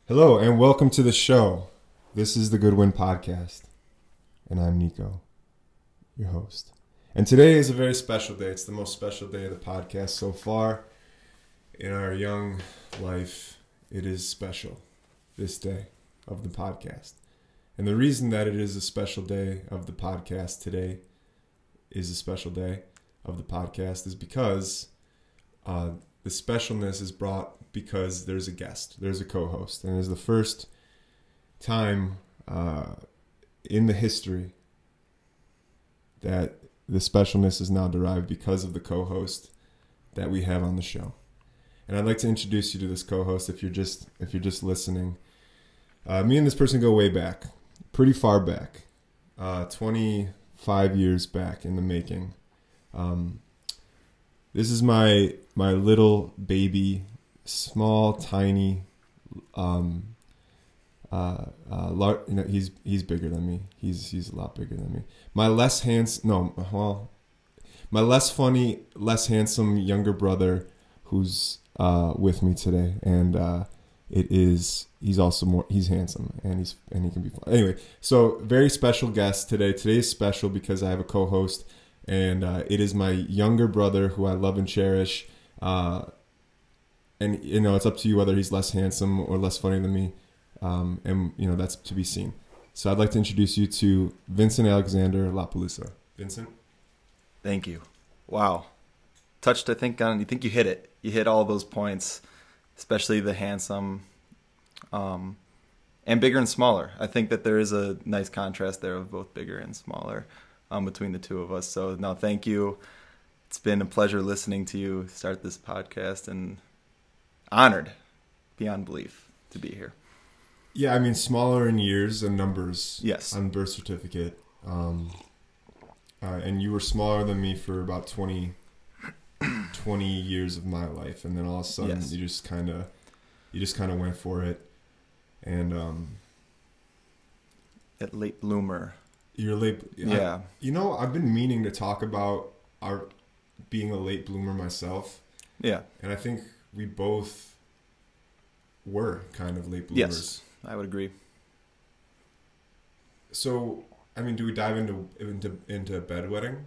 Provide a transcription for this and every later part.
Hello and welcome to the show. This is the Goodwind podcast, and I'm Niko, your host. And today is a very special day. It's the most special day of the podcast so far in our young life. It is special, this day of the podcast. And the reason that it is a special day of the podcast today is a special day of the podcast is because the specialness is brought because there's a guest, there's a co-host, and it's the first time in the history that the specialness is now derived because of the co-host that we have on the show. And I'd like to introduce you to this co-host if you're just listening. Me and this person go way back, pretty far back, 25 years back in the making. This is my little baby, small, tiny, he's bigger than me. He's a lot bigger than me. My less funny, less handsome younger brother who's with me today, and he's also he's handsome and he can be fun. Anyway, so very special guest today. Today is special because I have a co-host, and it is my younger brother who I love and cherish. And, it's up to you whether he's less handsome or less funny than me. And, that's to be seen. So I'd like to introduce you to Vincent Alexander LaPelusa. Vincent? Thank you. Wow. Touched, I think you hit it. You hit all those points, especially the handsome, and bigger and smaller. I think that there is a nice contrast there of both bigger and smaller between the two of us. So, no, thank you. It's been a pleasure listening to you start this podcast, and honored beyond belief to be here. Yeah, I mean, smaller in years and numbers. Yes. On birth certificate. And you were smaller than me for about 20 years of my life, and then all of a sudden you just kind of went for it. And at late bloomer. You're late. Yeah. I've been meaning to talk about our being a late bloomer myself. Yeah. And I think we both were kind of late bloomers. Yes, I would agree. So, I mean, do we dive into bedwetting?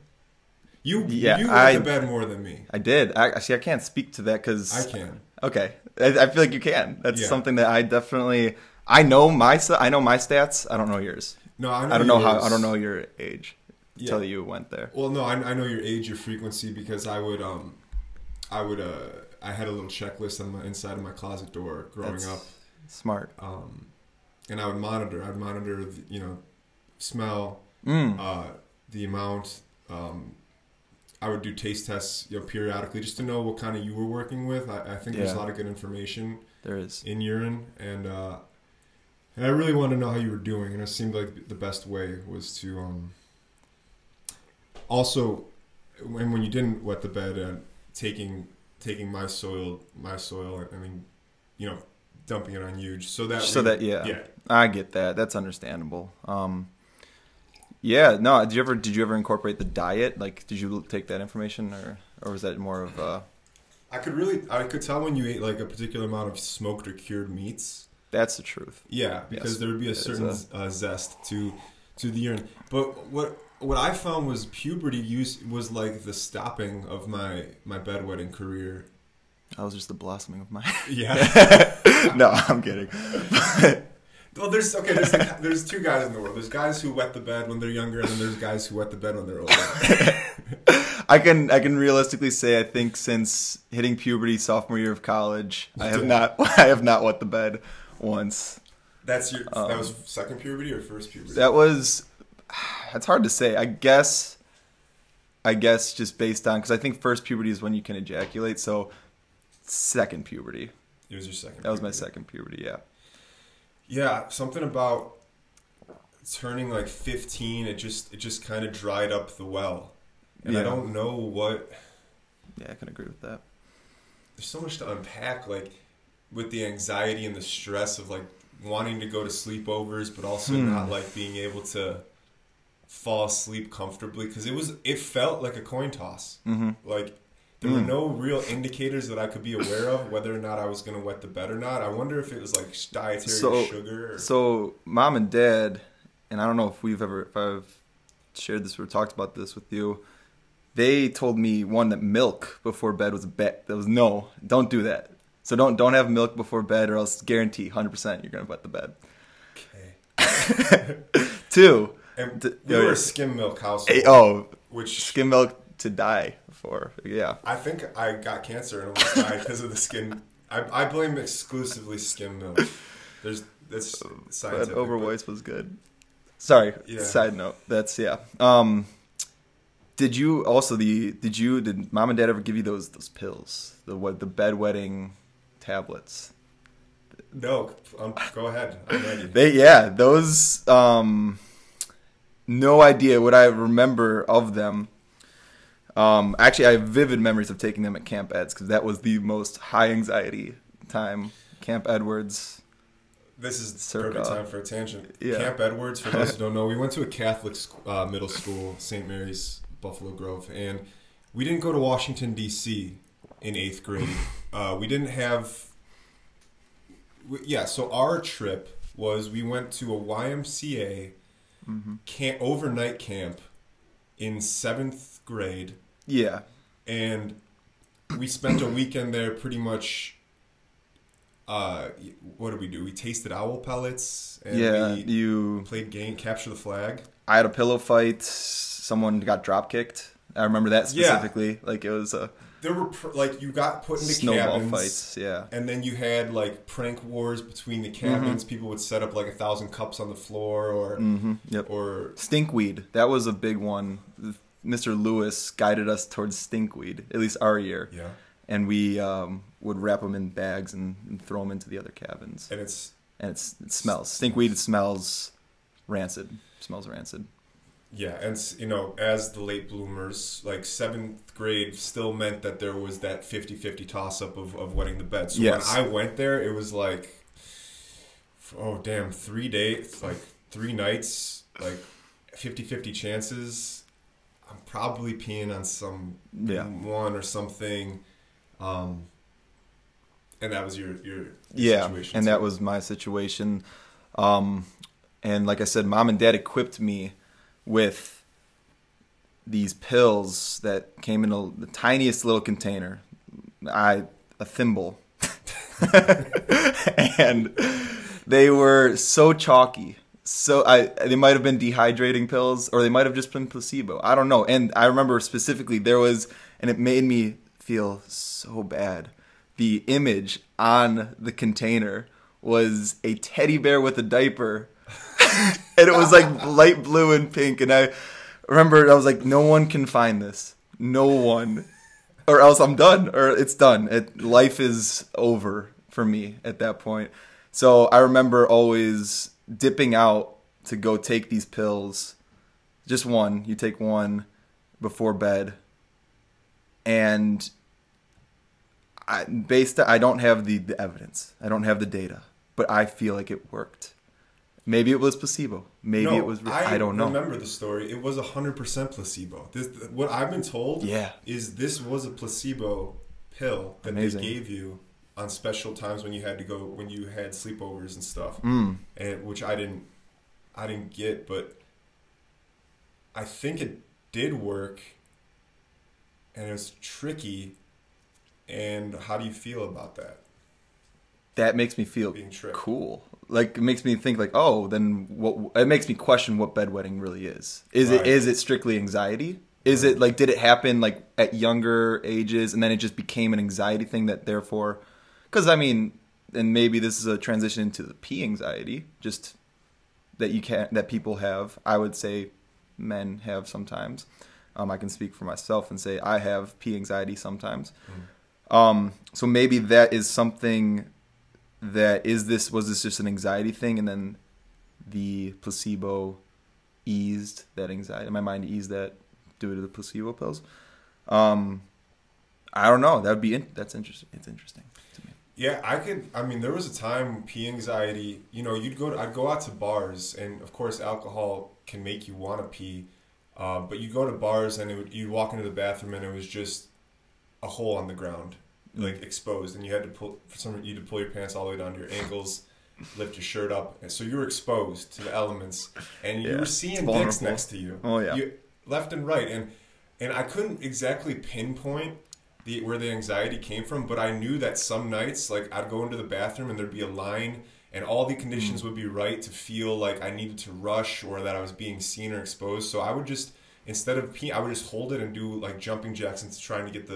You went to bed more than me. I did. I can't speak to that because I can. Okay, I feel like you can. That's something that I definitely. I know my stats. I don't know yours. No, I know. I don't know your age. Until you went there. Well, no, I know your age, your frequency, because I had a little checklist on the inside of my closet door growing up. Smart. And I would monitor. I'd monitor, smell, the amount. I would do taste tests, periodically just to know what kind of you were working with. I think there's a lot of good information. There is in urine, and I really wanted to know how you were doing, and it seemed like the best way was to also, when you didn't wet the bed, taking my soil, I mean, dumping it on you, I get that. That's understandable. No. Did you ever incorporate the diet? Like, did you take that information, or was that more of a? I could tell when you ate like a particular amount of smoked or cured meats. That's the truth. Yeah, because there would be a certain zest to the urine. But what I found was puberty was like the stopping of my bedwetting career. That was just the blossoming of my. Yeah. No, I'm kidding. Well, there's two guys in the world. There's guys who wet the bed when they're younger, and then there's guys who wet the bed when they're older. I can realistically say I think since hitting puberty sophomore year of college, I have not wet the bed once. That's that was second puberty or first puberty? That's hard to say. I guess just based on, because I think first puberty is when you can ejaculate. So second puberty. It was your second. That was my second puberty. Yeah. Yeah, something about turning like 15. It just kind of dried up the well, and I don't know what. Yeah, I can agree with that. There's so much to unpack, like with the anxiety and the stress of like wanting to go to sleepovers, but also not like being able to fall asleep comfortably, because it felt like a coin toss. Mm-hmm. Like there were no real indicators that I could be aware of whether or not I was going to wet the bed or not. I wonder if it was like dietary sugar. So mom and dad, and I don't know if I've shared this or talked about this with you. They told me that milk before bed was no, don't do that. So don't have milk before bed, or else guarantee 100% you're gonna wet the bed. Okay. 2. And we were a skim milk household. Which skim milk to die for? Yeah. I think I got cancer and almost died because of the skim. I blame exclusively skim milk. That's scientific. But Overvoice was good. Sorry. Yeah. Side note. That's yeah. Did mom and dad ever give you those pills? The bedwetting tablets? No. Go ahead. I'm ready. Those no idea what I remember of them. Actually, I have vivid memories of taking them at Camp Ed's because that was the most high anxiety time. Camp Edwards. This is the perfect time for a tangent. Yeah. Camp Edwards, for those who don't know, we went to a Catholic middle school, St. Mary's, Buffalo Grove, and we didn't go to Washington, D.C. in 8th grade. We didn't have... so our trip was we went to a YMCA overnight camp in 7th grade. Yeah. And we spent a weekend there pretty much... what did we do? We tasted owl pellets. And we played capture the flag. I had a pillow fight. Someone got drop kicked. I remember that specifically. Yeah. Like it was a. There were you got put into snowball cabins, fights. Yeah. And then you had like prank wars between the cabins. People would set up like 1,000 cups on the floor, or or stinkweed. That was a big one. Mr. Lewis guided us towards stinkweed. At least our year. Yeah. And we would wrap them in bags and throw them into the other cabins. And it smells. Stinkweed smells rancid. Smells rancid. Yeah, and as the late bloomers, like 7th grade still meant that there was that 50-50 toss-up of wetting the bed. So when I went there, it was like, 3 days, like 3 nights, like 50-50 chances. I'm probably peeing on one or something. And that was your situation. And that was my situation. And like I said, mom and dad equipped me with these pills that came in the tiniest little container, a thimble, and they were so chalky. So they might have been dehydrating pills, or they might have just been placebo. I don't know. And I remember specifically and it made me feel so bad. The image on the container was a teddy bear with a diaper. And it was like light blue and pink. And I remember I was like, no one can find this. No one. Or else I'm done. Or it's done. Life is over for me at that point. So I remember always dipping out to go take these pills. Just one. You take one before bed. And I don't have the evidence. I don't have the data. But I feel like it worked. Maybe it was placebo. Maybe it was... I don't know. I remember the story. It was 100% placebo. What I've been told is this was a placebo pill that they gave you on special times when you had sleepovers and stuff. And which I didn't get, but I think it did work, and it was tricky. And how do you feel about that? That makes me feel cool. Like, it makes me think like, oh, then what? It makes me question what bedwetting really is. Is it strictly anxiety? Is it like, did it happen like at younger ages and then it just became an anxiety thing that therefore, because I mean, and maybe this is a transition into the pee anxiety, just that people have. I would say men have sometimes. I can speak for myself and say I have pee anxiety sometimes. So maybe that is something that was this just an anxiety thing, and then the placebo eased that anxiety. My mind eased that due to the placebo pills. I don't know. That's interesting. It's interesting to me. Yeah, there was a time pee anxiety, I'd go out to bars, and of course alcohol can make you want to pee. But you go to bars and you'd walk into the bathroom and it was just a hole on the ground, like exposed, and you had to pull you had to pull your pants all the way down to your ankles, lift your shirt up, and so you were exposed to the elements, and you were seeing dicks next to you. Oh yeah, left and right, and I couldn't exactly pinpoint where the anxiety came from, but I knew that some nights, like I'd go into the bathroom and there'd be a line, and all the conditions would be right to feel like I needed to rush or that I was being seen or exposed. So I would just, instead of pee, I would just hold it and do like jumping jacks and trying to get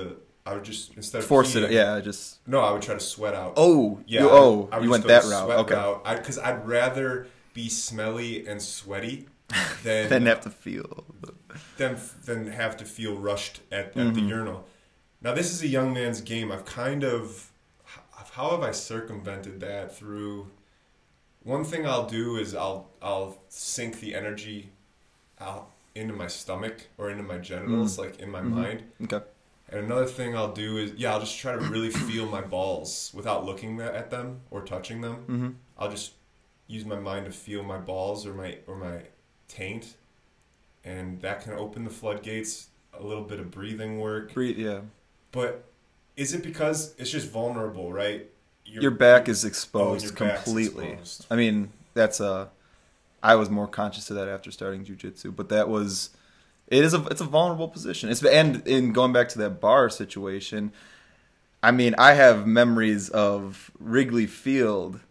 I would just, instead of force peeing, it. Yeah, just. No, I would try to sweat out. Oh, yeah. I would you just went go that to route. sweat Okay. route. Because I'd rather be smelly and sweaty than then have to feel. than have to feel rushed at the urinal. Now this is a young man's game. How have I circumvented that through? One thing I'll do is I'll sink the energy out into my stomach or into my genitals, like in my mind. Okay. And another thing I'll do is, I'll just try to really feel my balls without looking at them or touching them. Mm-hmm. I'll just use my mind to feel my balls or my taint, and that can open the floodgates. A little bit of breathing work. Yeah. But is it because it's just vulnerable, right? Your back is exposed your back's completely. exposed. I mean, I was more conscious of that after starting jiu-jitsu, but it's a vulnerable position. And in going back to that bar situation, I mean, I have memories of Wrigley Field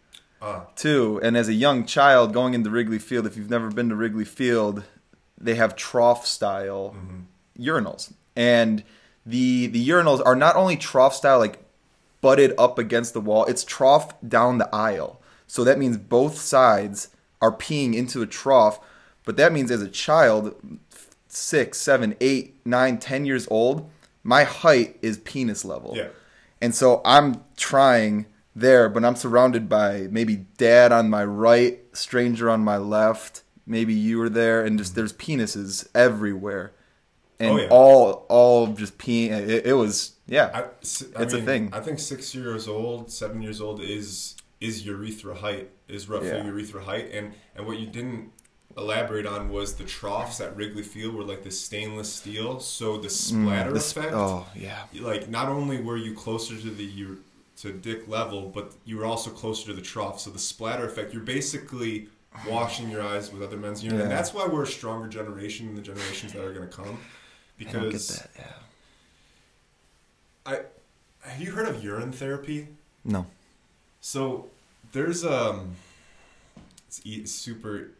too. And as a young child going into Wrigley Field, if you've never been to Wrigley Field, they have trough style urinals. And the urinals are not only trough style, like butted up against the wall, it's trough down the aisle. So that means both sides are peeing into a trough. But that means as a child, 6, 7, 8, 9, 10 years old, my height is penis level. Yeah. And so I'm trying there, but I'm surrounded by maybe dad on my right, stranger on my left, maybe you were there, and just there's penises everywhere. And all just peeing. It was, it's a thing. I think 6 years old, 7 years old is urethra height, is roughly urethra height. And what you didn't elaborate on was the troughs at Wrigley Field were like this stainless steel, so the splatter effect. Oh yeah. Like not only were you closer to dick level, but you were also closer to the trough. So the splatter effect, you're basically washing your eyes with other men's urine, and that's why we're a stronger generation than the generations that are going to come. Because I don't get that. Yeah. Have you heard of urine therapy? No. So there's it's super.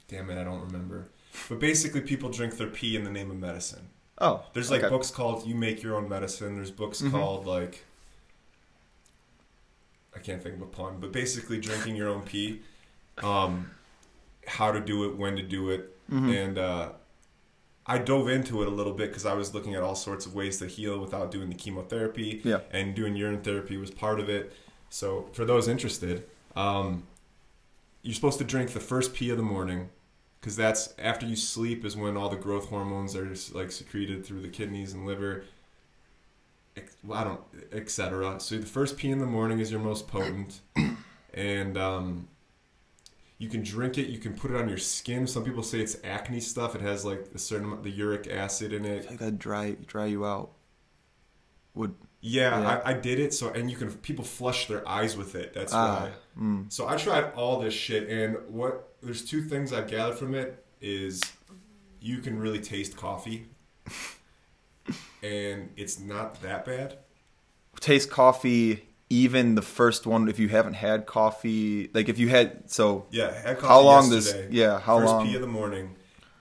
Damn it, I don't remember. But basically, people drink their pee in the name of medicine. Oh. There's like books called "You Make Your Own Medicine." There's books called like, I can't think of a pun, but basically drinking your own pee, how to do it, when to do it, and I dove into it a little bit because I was looking at all sorts of ways to heal without doing the chemotherapy. Yeah. And doing urine therapy was part of it. So for those interested, you're supposed to drink the first pee of the morning, because that's after you sleep is when all the growth hormones are just like secreted through the kidneys and liver, etc. So the first pee in the morning is your most potent, and you can drink it. You can put it on your skin. Some people say it's acne stuff. It has like a certain amount, the uric acid in it. I think that'd dry you out. I did it. So, and people flush their eyes with it. That's why. So I tried all this shit, and there's two things I've gathered from it is you can really taste coffee, and it's not that bad. Taste coffee, even the first one, if you haven't had coffee, like if you had, had coffee how long yesterday. How first long? Pee of the morning.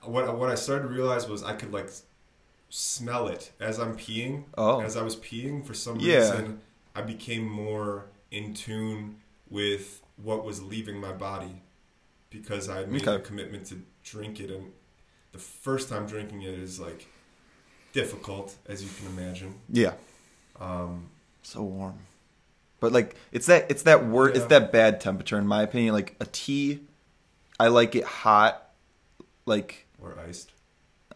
What I started to realize was I could like smell it as I'm peeing. As I was peeing, for some reason, I became more in tune with what was leaving my body because I had made a commitment to drink it, and the first time drinking it is like difficult, as you can imagine. Yeah. So warm. But like it's that bad temperature in my opinion. Like a tea, I like it hot, like or iced.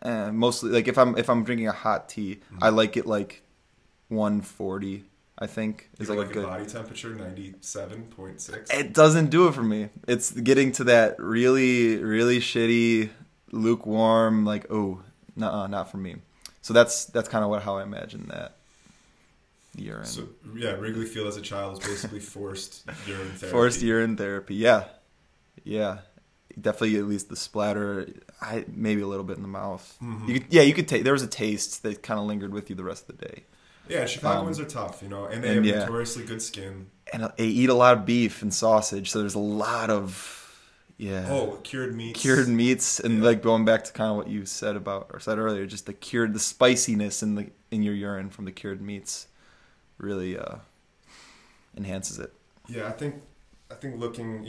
Mostly like if I'm drinking a hot tea, I like it like 140. I think is like a good body temperature, 97.6. It doesn't do it for me. It's getting to that really really shitty lukewarm. Like not for me. So that's kind of how I imagine that. urine. So yeah, Wrigley Field as a child was basically forced urine therapy. Forced urine therapy. Yeah. Definitely at least the splatter. Maybe a little bit in the mouth. Mm-hmm. You could take. There was a taste that kind of lingered with you the rest of the day. Yeah, Chicagoans are tough, and they have notoriously good skin. And they eat a lot of beef and sausage, so there's a lot of cured meats. Cured meats, and like going back to kind of what you said earlier, just the spiciness in your urine from the cured meats really enhances it. Yeah, I think looking,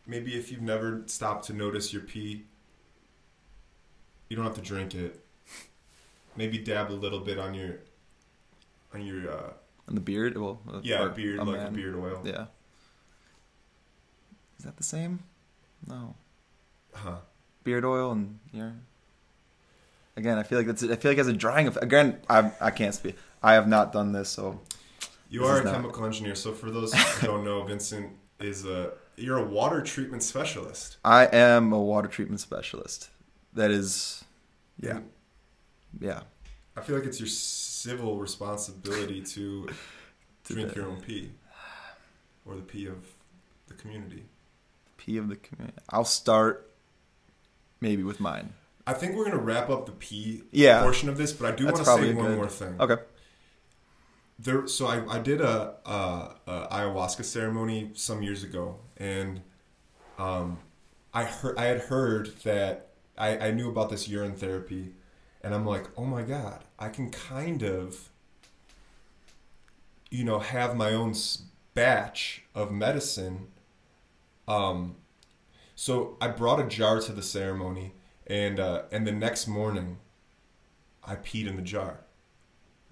maybe if you've never stopped to notice your pee, you don't have to drink it. Maybe dab a little bit on your on the beard. Well, beard, like a beard oil. Yeah. Is that the same? No. Huh. Beard oil and urine. Again, I feel like it has a drying effect. Again, I can't speak. I have not done this, so. You are a chemical engineer, so for those who don't know, Vincent you're a water treatment specialist. I am a water treatment specialist. That is, yeah. I feel like it's your civil responsibility to drink your own pee, or the pee of the community. Pee of the community. I'll start maybe with mine. I think we're gonna wrap up the pee portion of this, but I do want to say one more thing. Okay. So I did a ayahuasca ceremony some years ago, and I had heard that I knew about this urine therapy, and I'm like, oh my God, I can kind of have my own batch of medicine. So I brought a jar to the ceremony, and the next morning I peed in the jar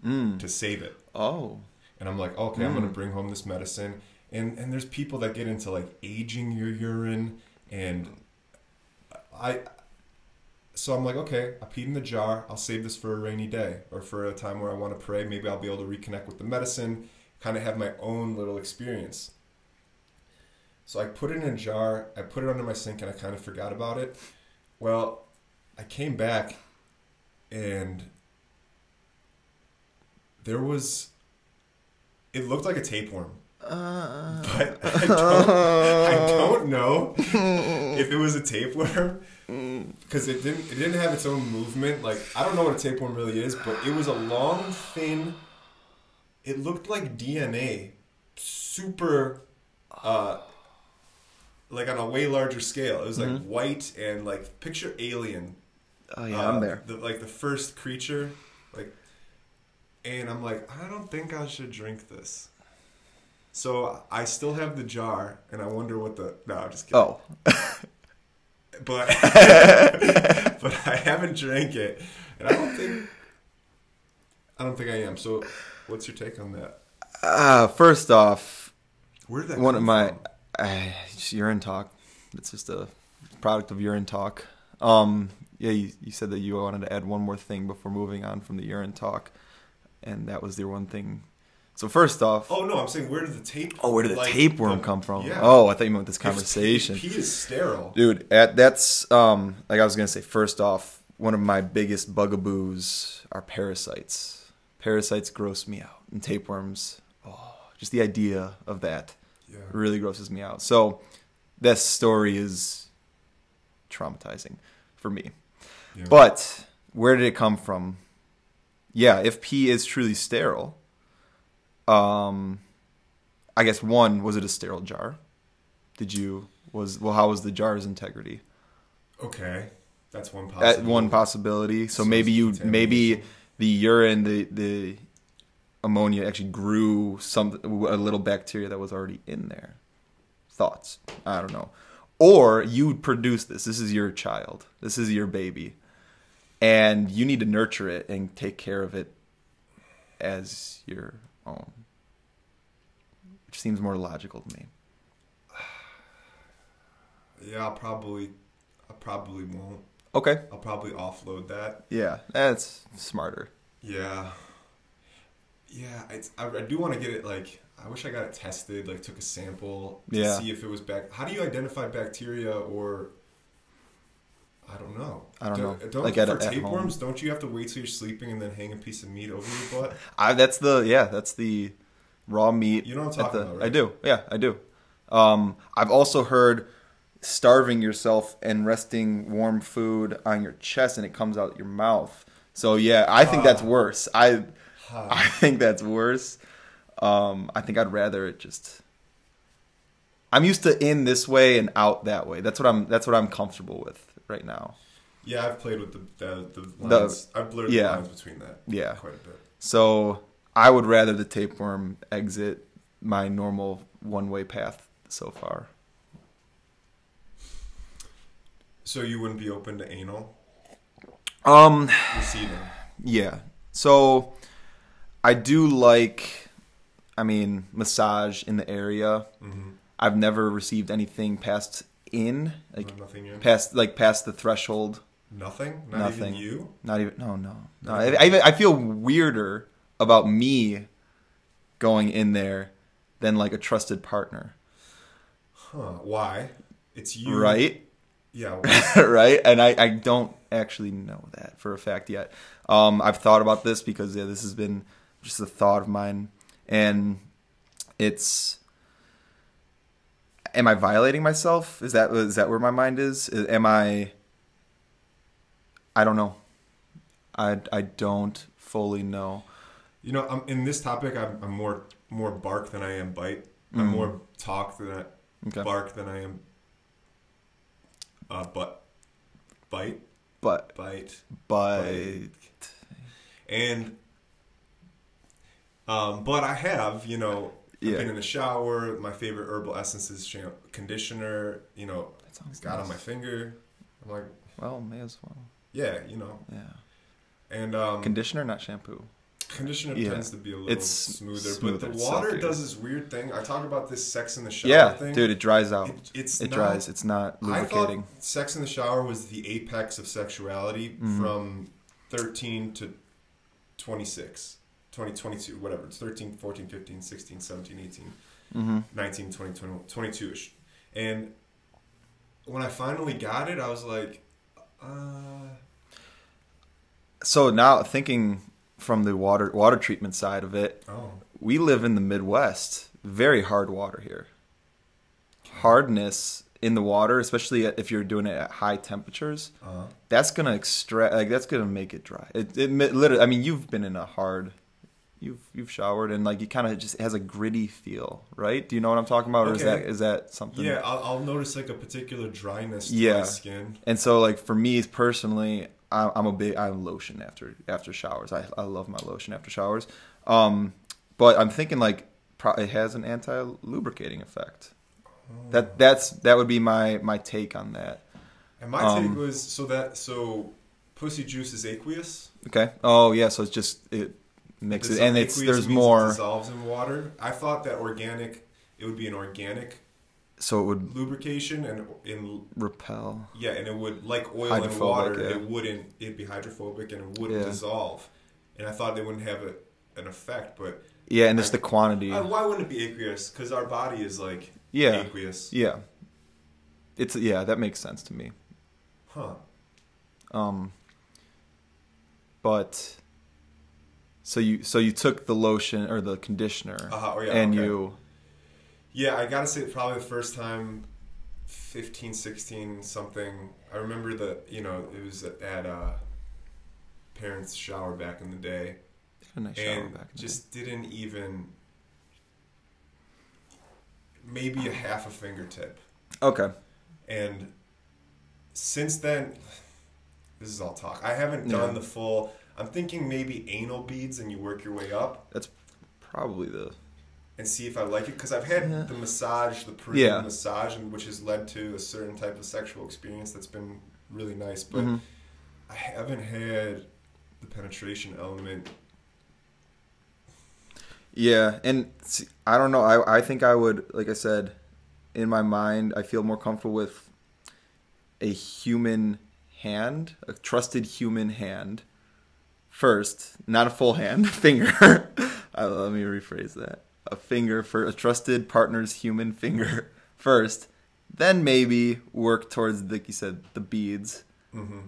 to save it. Oh. And I'm like, okay, I'm going to bring home this medicine. And there's people that get into like aging your urine, and so I'm like, okay, I peed in the jar. I'll save this for a rainy day or for a time where I want to pray. Maybe I'll be able to reconnect with the medicine, kind of have my own little experience. So I put it in a jar. I put it under my sink, and I kind of forgot about it. Well, I came back, and it looked like a tapeworm. But I don't know if it was a tapeworm, because it didn't have its own movement. Like, I don't know what a tapeworm really is, but it was a long, thin, it looked like DNA, super, like on a way larger scale. It was like white and like, picture Alien. Oh yeah, I'm there. The first creature, like, and I'm like, I don't think I should drink this. So I still have the jar, and I wonder what no, I'm just kidding. Oh. But I haven't drank it, and I don't think I am. So what's your take on that? First off, where did that one come of my from? Urine talk. It's just a product of urine talk. Yeah, you said that you wanted to add one more thing before moving on from the urine talk, and that was the one thing. So first off... Oh, no, I'm saying, where did the tapeworm... Oh, where did the tapeworm come from? Yeah. Oh, I thought you meant this conversation. Pee is sterile. Dude, that's... like I was going to say, first off, one of my biggest bugaboos are parasites. Parasites gross me out. And tapeworms, just the idea of that really grosses me out. So this story is traumatizing for me. Yeah. But where did it come from? Yeah, if pee is truly sterile... I guess was it a sterile jar? How was the jar's integrity? Okay, that's one possibility. One possibility. So maybe the urine, the ammonia actually grew a little bacteria that was already in there. Thoughts? I don't know. Or you produced this. This is your child. This is your baby, and you need to nurture it and take care of it as your own, which seems more logical to me. Yeah, I probably won't. Okay. I'll probably offload that. Yeah, that's smarter. Yeah. I do want to get it, like, I wish I got it tested, like took a sample to see if it was how do you identify bacteria or I don't know. I don't know. Don't, Like for at tapeworms, home. don't you have to wait till you're sleeping and then hang a piece of meat over your butt? That's the raw meat. You know what I'm talking about, right? I do. Yeah, I do. I've also heard starving yourself and resting warm food on your chest and it comes out your mouth. So yeah, I think that's worse. I think that's worse. I think I'd rather it just. I'm used to in this way and out that way. That's what I'm comfortable with right now. Yeah, I've played with the lines. I've blurred the lines between that. Yeah, quite a bit. So I would rather the tapeworm exit my normal one-way path so far. So you wouldn't be open to anal? Receiving. Yeah. So I do like, massage in the area. Mm-hmm. I've never received anything past the threshold. Nothing? Nothing. Even you? Not even. No. I feel weirder about me going in there than like a trusted partner. Huh? Why? It's you, right? Yeah. Right? And I don't actually know that for a fact yet. I've thought about this because this has been just a thought of mine, and it's. Am I violating myself? Is that where my mind is? Am I? I don't know. I don't fully know. You know, in this topic, I'm more bark than I am bite. Mm-hmm. I'm more talk than bark than I am bite. And but I have, I've been in the shower. My favorite herbal essences, conditioner. Got on my finger. I'm like, well, may as well. Yeah, Yeah. And conditioner, not shampoo. Conditioner tends to be a little smoother, but the water silkier. Does this weird thing. I talk about this sex in the shower thing. Yeah, dude, it dries out. It dries. It's not lubricating. I thought sex in the shower was the apex of sexuality from 13 to 26. 22, whatever. It's 13, 14, 15, 16, 17, 18, 19, 20, 21, 22-ish. And when I finally got it, I was like, So now thinking from the water treatment side of it, we live in the Midwest. Very hard water here. Hardness in the water, especially if you're doing it at high temperatures, that's gonna extract. That's gonna make it dry. It literally. You've been in a hard. You've showered and like you kind of just has a gritty feel, right? Do you know what I'm talking about, or is that something? Yeah, I'll notice like a particular dryness to my skin. And so like for me personally, I'm lotion after showers. I love my lotion after showers. But I'm thinking like it has an anti-lubricating effect. That would be my take on that. And my take was so pussy juice is aqueous. Okay. Oh yeah, so it's just it mixes and there's more. It dissolves in water. I thought that it would be an organic. So it would lubrication and in repel. Yeah, and it would like oil and water. Yeah. It'd be hydrophobic and it wouldn't dissolve. And I thought they wouldn't have an effect, but and it's the quantity. Why wouldn't it be aqueous? Because our body is like aqueous. Yeah, that makes sense to me. Huh. But so you took the lotion or the conditioner you. Yeah, I gotta say probably the first time, 15, 16, something. I remember that, it was at parents' shower back in the day. A nice shower back in the just day. Didn't even, maybe a half a fingertip. Okay. And since then, this is all talk. I haven't done the full, I'm thinking maybe anal beads and you work your way up. That's probably and see if I like it, because I've had the massage, the Peruvian massage, which has led to a certain type of sexual experience that's been really nice, but I haven't had the penetration element. Yeah, and see, I don't know. I think I would, like I said, in my mind, I feel more comfortable with a human hand, a trusted human hand first, not a full hand, finger. Let me rephrase that. A finger for a trusted partner's human finger first, then maybe work towards, like you said, the beads Mm-hmm.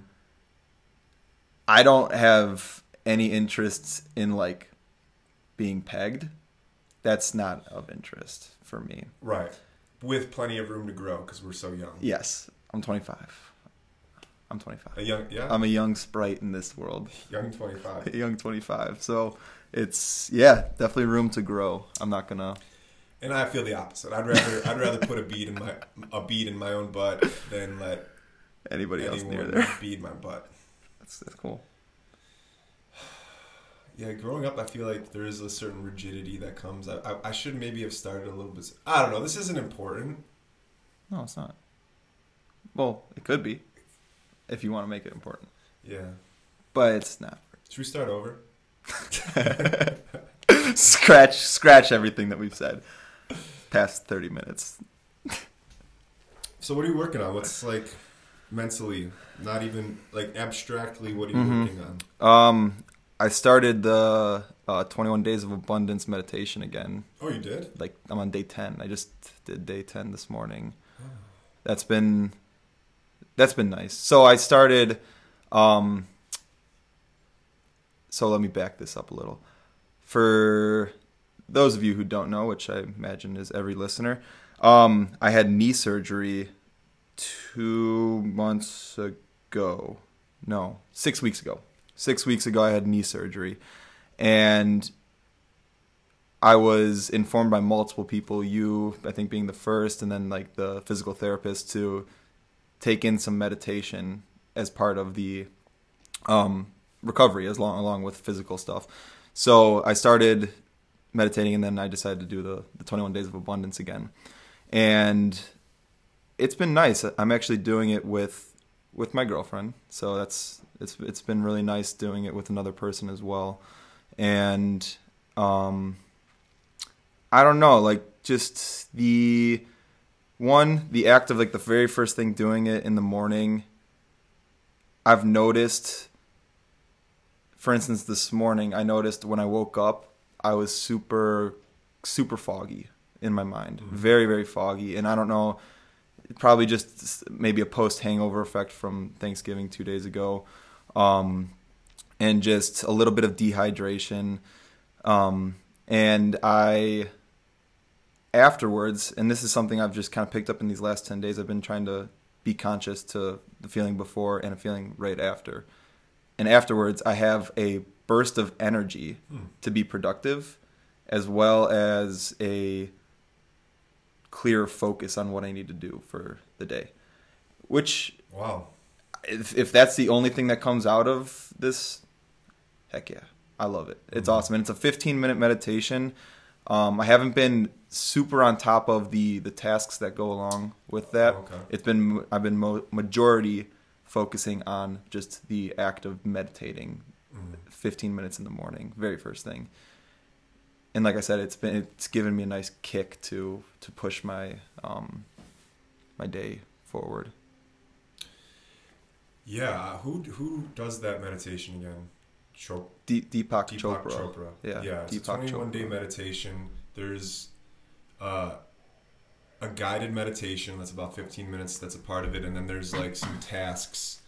I don't have any interests in like being pegged. That's not of interest for me. Right. With plenty of room to grow because we're so young. Yes. I'm 25. I'm 25. I'm a young sprite in this world. Young 25. Young 25. So it's, yeah, definitely room to grow. I'm not going to. And I feel the opposite. I'd rather put a bead in my own butt than let anybody else near there bead my butt. That's cool. Yeah, growing up, I feel like there is a certain rigidity that comes. I should maybe have started a little bit. I don't know. This isn't important. No, it's not. Well, it could be if you want to make it important. Yeah. But it's not. Should we start over? Scratch everything that we've said past 30 minutes. So what are you working on? What's like mentally, not even like abstractly, what are you working on? I started the 21 Days of Abundance meditation again. Oh, you did? Like, I'm on day 10. I just did day 10 this morning. Oh. That's been nice. So I started, so let me back this up a little. For those of you who don't know, which I imagine is every listener, I had knee surgery 2 months ago. No, 6 weeks ago. 6 weeks ago, I had knee surgery, and I was informed by multiple people, you, I think, being the first, and then like the physical therapist, to take in some meditation as part of the recovery, along with physical stuff. So I started meditating, and then I decided to do the 21 Days of Abundance again, and it's been nice. I'm actually doing it with my girlfriend, so it's been really nice doing it with another person as well. And I don't know, like, just the act of like the very first thing, doing it in the morning, I've noticed, for instance, this morning I noticed when I woke up I was super foggy in my mind. Very, very foggy. And I don't know, probably just maybe a post-hangover effect from Thanksgiving 2 days ago, and just a little bit of dehydration. And I, afterwards, and this is something I've just kind of picked up in these last 10 days, I've been trying to be conscious to the feeling before and a feeling right after. And afterwards, I have a burst of energy to be productive, as well as a clear focus on what I need to do for the day. Which, wow, if that's the only thing that comes out of this, heck yeah, I love it. It's awesome. And it's a 15-minute meditation. I haven't been super on top of the tasks that go along with that. Okay. I've been majority focusing on just the act of meditating 15 minutes in the morning, very first thing. And like I said, it's given me a nice kick to push my my day forward. Yeah, who does that meditation again? Deepak Chopra. Yeah, it's a 21-day meditation. There's a guided meditation that's about 15 minutes that's a part of it, and then there's like some tasks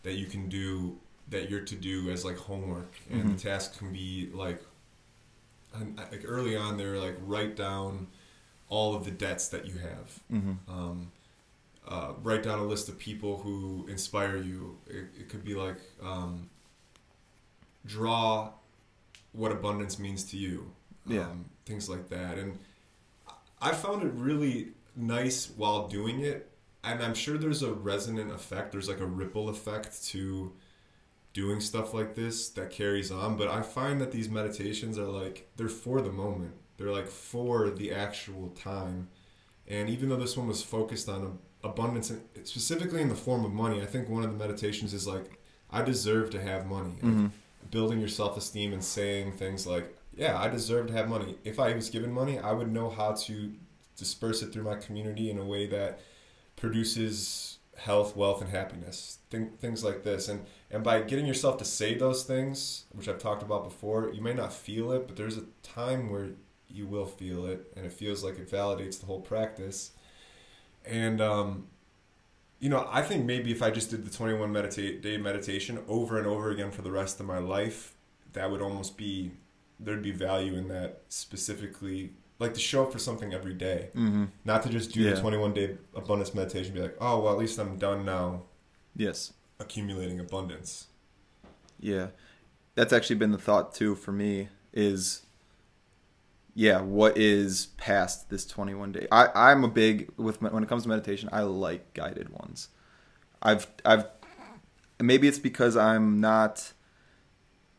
that you can do, that you're to do as like homework. And the tasks can be like early on, they're like, write down all of the debts that you have. Write down a list of people who inspire you. It could be like, draw what abundance means to you. Things like that. And I found it really nice while doing it. And I'm sure there's a resonant effect. There's like a ripple effect to doing stuff like this that carries on. But I find that these meditations are like, they're for the moment. They're like for the actual time. And even though this one was focused on abundance, specifically in the form of money, I think one of the meditations is like, I deserve to have money. Like, building your self-esteem and saying things like, yeah, I deserve to have money. If I was given money, I would know how to disperse it through my community in a way that produces health, wealth, and happiness. Things like this. And by getting yourself to say those things, which I've talked about before, you may not feel it, but there's a time where you will feel it, and it feels like it validates the whole practice. And, I think maybe if I just did the 21 day meditation over and over again for the rest of my life, that would almost be, there'd be value in that specifically, like to show up for something every day. Mm-hmm. Not to just do the 21 day abundance meditation and be like, oh, well, at least I'm done now. Yes. Accumulating abundance. Yeah. That's actually been the thought too for me is, what is past this 21 day? I'm a big, when it comes to meditation, I like guided ones. Maybe it's because I'm not,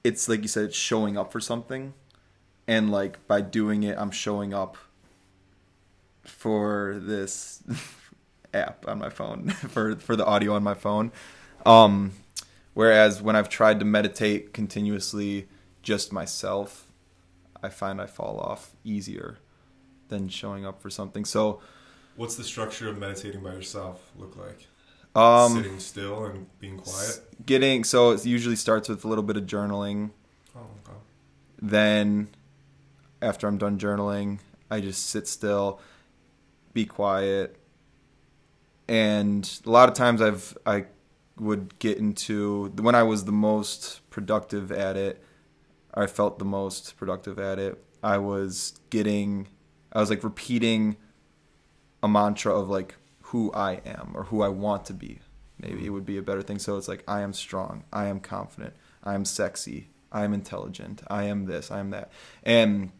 it's like you said, it's showing up for something. And like by doing it, I'm showing up for this app on my phone, for the audio on my phone. Whereas when I've tried to meditate continuously just myself, I find I fall off easier than showing up for something. So what's the structure of meditating by yourself look like? Sitting still and being quiet? So it usually starts with a little bit of journaling. Oh, okay. Then after I'm done journaling, I just sit still, be quiet. And a lot of times I would get into, when I was the most productive at it, or I felt the most productive at it, I was like repeating a mantra of like who I am or who I want to be. Maybe it would be a better thing. So it's like, I am strong, I am confident, I am sexy, I am intelligent, I am this, I am that. And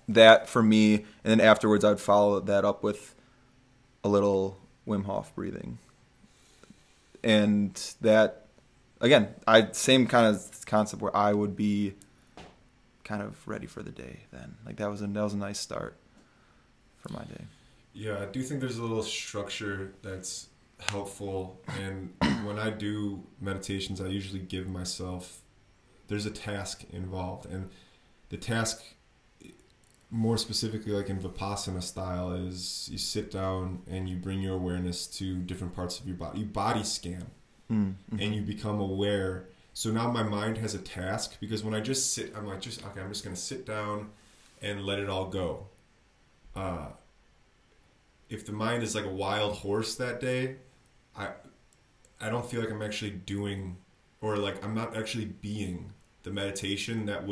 that for me, and then afterwards I would follow that up with a little Wim Hof breathing. And that, again, same kind of concept where I would be kind of ready for the day then. Like that was a nice start for my day. Yeah, I do think there's a little structure that's helpful. And when I do meditations, I usually give myself, there's a task involved. And the task, more specifically like in Vipassana style, is you sit down and you bring your awareness to different parts of your body. You body scan and you become aware. So now my mind has a task, because when I just sit, I'm like, okay, I'm just going to sit down and let it all go. If the mind is like a wild horse that day, I don't feel like I'm actually doing, or like I'm not actually being the meditation that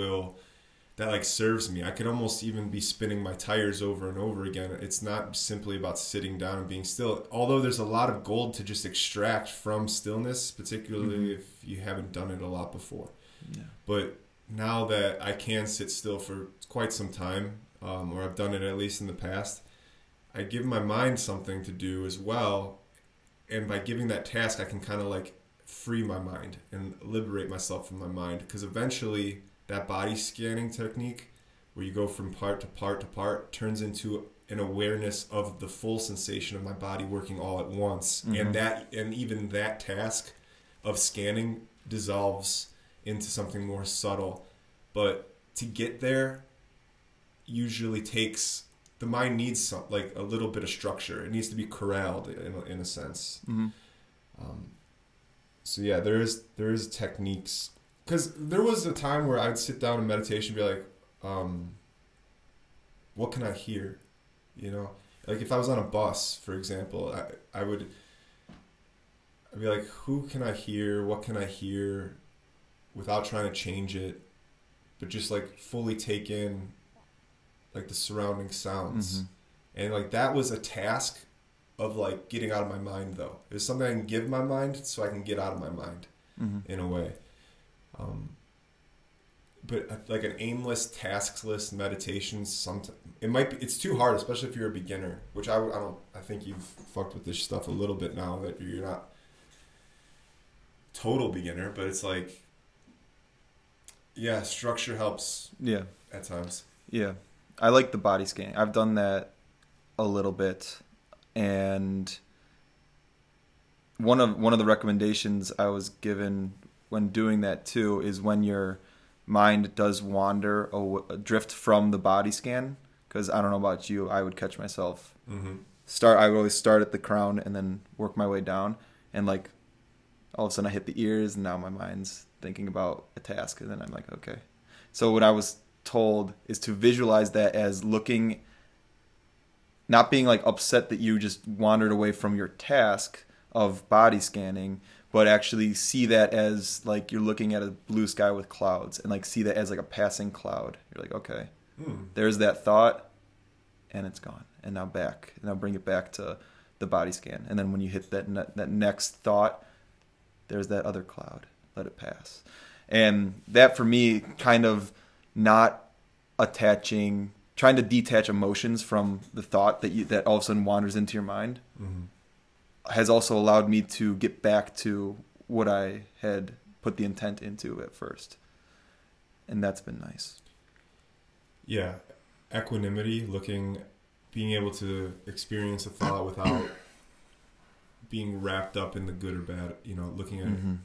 like serves me. I could almost even be spinning my tires over and over again. It's not simply about sitting down and being still, although there's a lot of gold to just extract from stillness, particularly if you haven't done it a lot before. Yeah. But now that I can sit still for quite some time, or I've done it at least in the past, I give my mind something to do as well. And by giving that task, I can kind of like free my mind and liberate myself from my mind, because eventually that body scanning technique where you go from part to part to part turns into an awareness of the full sensation of my body working all at once. And even that task of scanning dissolves into something more subtle. But to get there usually takes, the mind needs like a little bit of structure. It needs to be corralled in a sense. So yeah, there is techniques. Because there was a time where I'd sit down in meditation and be like, what can I hear? Like if I was on a bus, for example, I'd be like, who can I hear? What can I hear? Without trying to change it, but just like fully take in like the surrounding sounds. And like that was a task of like getting out of my mind, though. It was something I can give my mind so I can get out of my mind in a way. But like an aimless, taskless meditation, it's too hard, especially if you're a beginner, which I think you've fucked with this stuff a little bit now that you're not total beginner, but it's like, yeah, structure helps. Yeah. At times. Yeah. I like the body scanning. I've done that a little bit, and one of the recommendations I was given when doing that too is when your mind does wander, drift from the body scan, because I don't know about you, I would catch myself I would always start at the crown and then work my way down, and like all of a sudden I hit the ears and now my mind's thinking about a task, and then I'm like, okay. So what I was told is to visualize that as looking, not being like upset that you just wandered away from your task of body scanning, but actually see that as like you're looking at a blue sky with clouds, and like see that as like a passing cloud. You're like, okay, there's that thought, and it's gone, and now bring it back to the body scan, and then when you hit that next thought, there's that other cloud. Let it pass. And that for me, kind of not trying to detach emotions from the thought that all of a sudden wanders into your mind, has also allowed me to get back to what I had put the intent into at first. And that's been nice. Yeah. Equanimity, being able to experience a thought without being wrapped up in the good or bad, looking at it.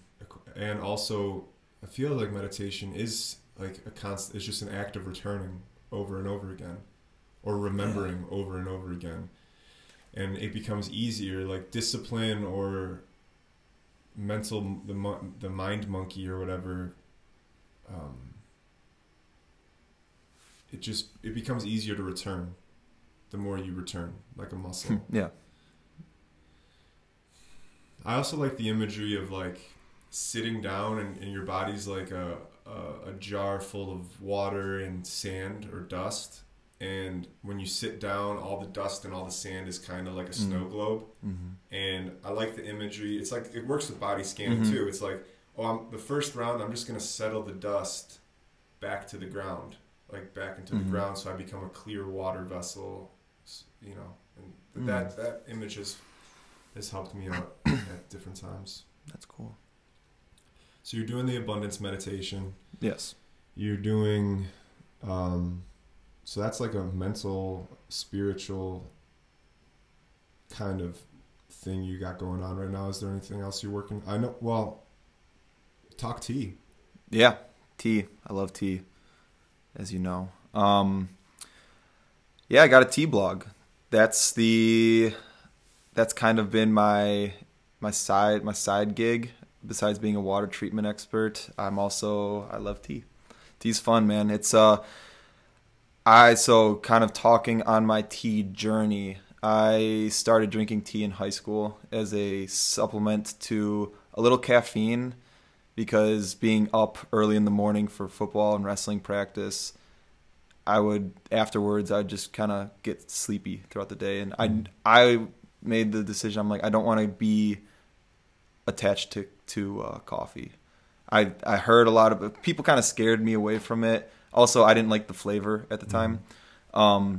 And also, I feel like meditation is like it's just an act of returning over and over again, or remembering over and over again. And it becomes easier, like discipline or the mind monkey or whatever. It becomes easier to return the more you return, like a muscle. Yeah. I also like the imagery of like sitting down and your body's like a jar full of water and sand or dust, and when you sit down, all the dust and all the sand is kind of like a snow globe. And I like the imagery. It's like it works with body scanning too. It's like, the first round I'm just going to settle the dust back to the ground, like back into the ground, so I become a clear water vessel, and that image has helped me out at different times. That's cool. So you're doing the abundance meditation. Yes. You're doing, so that's like a mental, spiritual kind of thing you got going on right now. Is there anything else you're working? Talk tea. Yeah, tea. I love tea, as you know. I got a tea blog. That's kind of been my side gig. Besides being a water treatment expert, I love tea. Tea's fun, man. It's so kind of talking on my tea journey. I started drinking tea in high school as a supplement to a little caffeine, because being up early in the morning for football and wrestling practice, afterwards I'd just kind of get sleepy throughout the day, and I made the decision. I'm like, I don't want to be attached to coffee. I heard a lot of people kind of scared me away from it. Also, I didn't like the flavor at the time.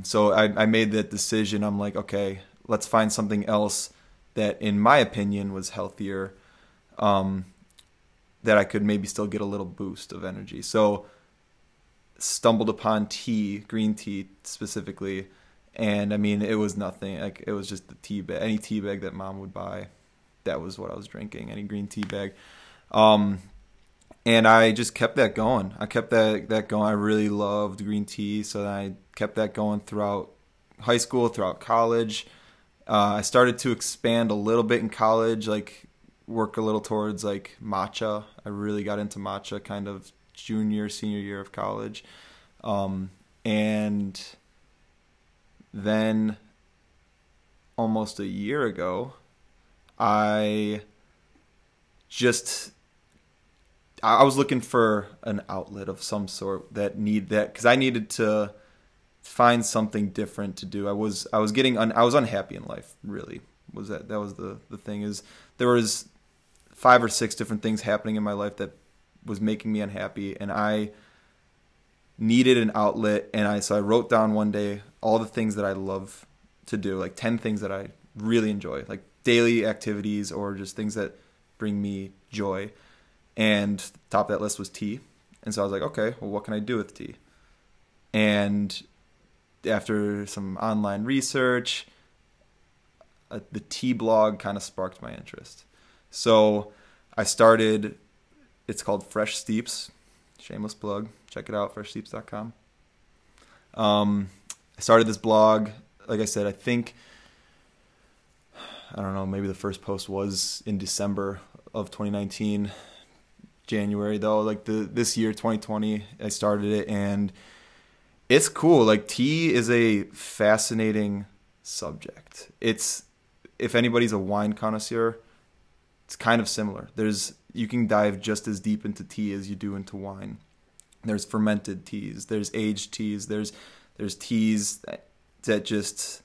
So I made that decision. I'm like, okay, let's find something else that, in my opinion, was healthier, that I could maybe still get a little boost of energy. So stumbled upon tea, green tea specifically. And I mean, it was nothing. Like, it was just the tea bag, any tea bag that mom would buy. That was what I was drinking, any green tea bag. And I just kept that going. I kept that going. I really loved green tea, so I kept that going throughout high school, throughout college. I started to expand a little bit in college, like work a little towards like matcha. I really got into matcha kind of senior year of college. And then almost a year ago, I was looking for an outlet of some sort because I needed to find something different to do. I was unhappy in life, really. That was the thing, is there was 5 or 6 different things happening in my life that was making me unhappy, and I needed an outlet. And so I wrote down one day all the things that I love to do, like 10 things that I really enjoy, like daily activities or just things that bring me joy. And top of that list was tea. And so I was like, okay, well, what can I do with tea? And after some online research, the tea blog kind of sparked my interest. So I started, it's called Fresh Steeps, shameless plug. Check it out, freshsteeps.com. I started this blog. Like I said, I don't know, maybe the first post was in December of 2019, January though, like this year, 2020, I started it, and it's cool. Like, tea is a fascinating subject. If anybody's a wine connoisseur, it's kind of similar. You can dive just as deep into tea as you do into wine. There's fermented teas, there's aged teas, there's teas that just,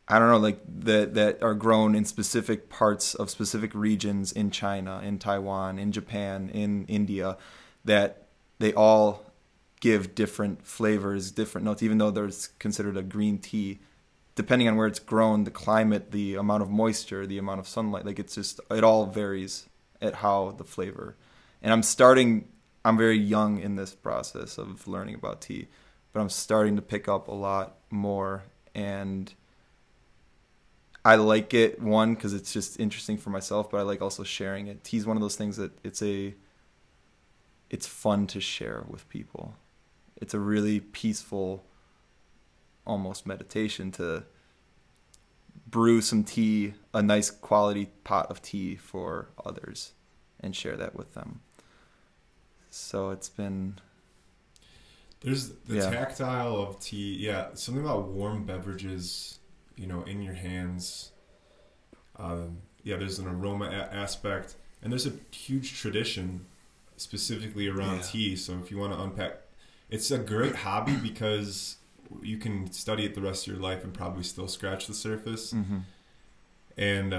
I don't know, like that are grown in specific parts of specific regions in China, in Taiwan, in Japan, in India, that they all give different flavors, different notes, even though there's considered a green tea. Depending on where it's grown, the climate, the amount of moisture, the amount of sunlight, like it all varies at how the flavor. And I'm very young in this process of learning about tea, but I'm starting to pick up a lot more, and I like it, one, because it's just interesting for myself, but I like also sharing it. Tea's one of those things that it's fun to share with people. It's a really peaceful, almost meditation to brew some tea, a nice quality pot of tea for others, and share that with them. So it's been... There's the tactile of tea. Yeah, something about warm beverages, in your hands. There's an aroma aspect. And there's a huge tradition specifically around tea. So if you want to unpack... It's a great hobby because you can study it the rest of your life and probably still scratch the surface. Mm-hmm. And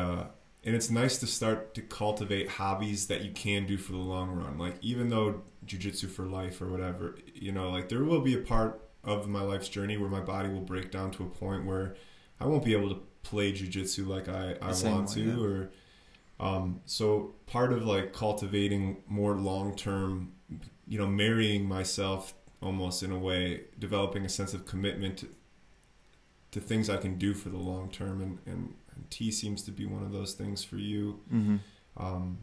it's nice to start to cultivate hobbies that you can do for the long run. Like, even though jiu-jitsu for life or whatever, like there will be a part of my life's journey where my body will break down to a point where I won't be able to play jiu-jitsu like I want to. Or so part of like cultivating more long-term, marrying myself almost in a way, developing a sense of commitment to things I can do for the long term, and tea seems to be one of those things for you. Mm-hmm.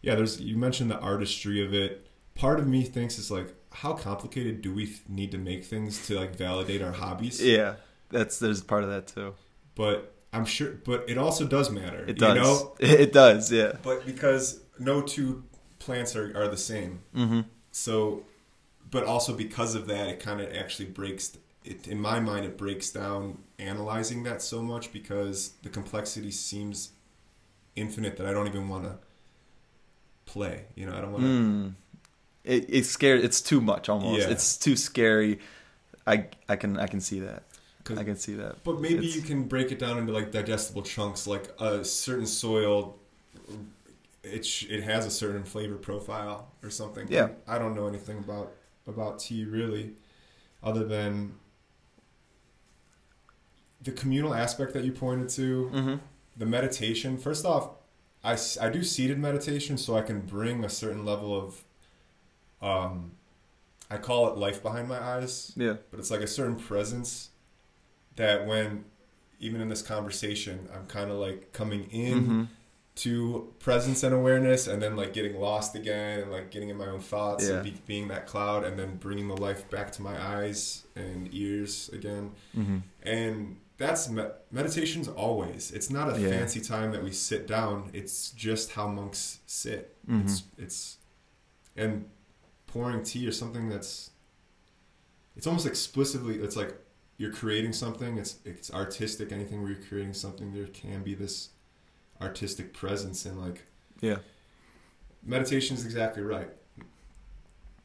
You mentioned the artistry of it. Part of me thinks it's like, how complicated do we need to make things to like validate our hobbies? Yeah, there's part of that too. But I'm sure, but it also does matter. It does. It does, yeah. But because no two plants are the same. Mm-hmm. So, but also because of that, it kind of actually breaks it. In my mind, it breaks down analyzing that so much because the complexity seems infinite that I don't even want to play. I don't want to. It's scary. It's too much almost. Yeah. It's too scary. I can see that. I can see that. But maybe you can break it down into like digestible chunks, like a certain soil. It has a certain flavor profile or something. Yeah. I don't know anything about tea really, other than the communal aspect that you pointed to. Mm-hmm. The meditation. First off, I do seated meditation, so I can bring a certain level of I call it life behind my eyes. Yeah. But it's like a certain presence that when, even in this conversation, I'm kind of like coming in to presence and awareness, and then like getting lost again, and like getting in my own thoughts, and being that cloud, and then bringing the life back to my eyes and ears again. Mm-hmm. And that's meditation's always. It's not a fancy time that we sit down. It's just how monks sit. Mm-hmm. It's and pouring tea or something it's almost explicitly, it's like you're creating something. It's artistic. Anything where you're creating something, there can be this artistic presence, and like meditation is exactly right.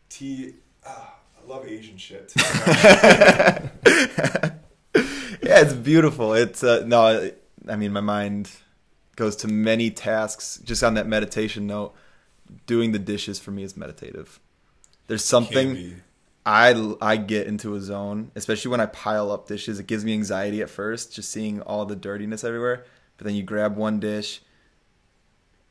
Tea, I love Asian shit. Yeah, it's beautiful. It's no, I mean, my mind goes to many tasks. Just on that meditation note, doing the dishes for me is meditative. There's something I get into a zone, especially when I pile up dishes. It gives me anxiety at first, just seeing all the dirtiness everywhere. But then you grab one dish,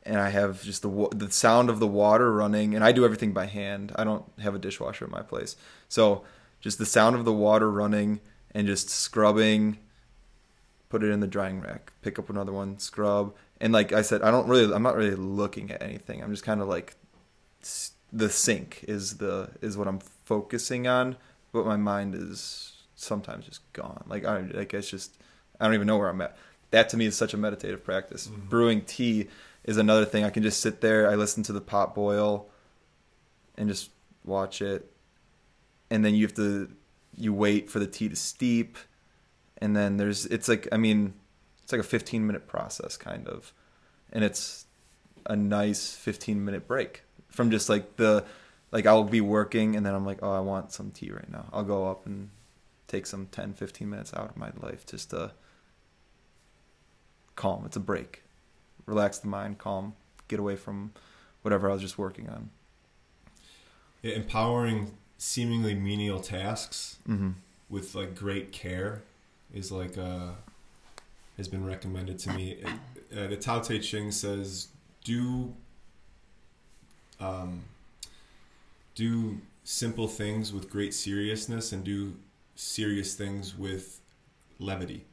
and I have just the sound of the water running, and I do everything by hand. I don't have a dishwasher at my place, so just the sound of the water running and just scrubbing. Put it in the drying rack. Pick up another one, scrub, and like I said, I'm not really looking at anything. I'm just kind of like the sink is what I'm focusing on, but my mind is sometimes just gone. I don't even know where I'm at. That to me is such a meditative practice. Mm-hmm. Brewing tea is another thing. I can just sit there. I listen to the pot boil and just watch it. And then you wait for the tea to steep. And then it's like a 15-minute process kind of. and it's a nice 15-minute break from just like I'll be working and then I'm like, oh, I want some tea right now. I'll go up and take some 10-15 minutes out of my life just to calm. It's a break. Relax the mind, calm, get away from whatever I was just working on. Yeah, empowering seemingly menial tasks with like great care is like has been recommended to me. The Tao Te Ching says do simple things with great seriousness and do serious things with levity.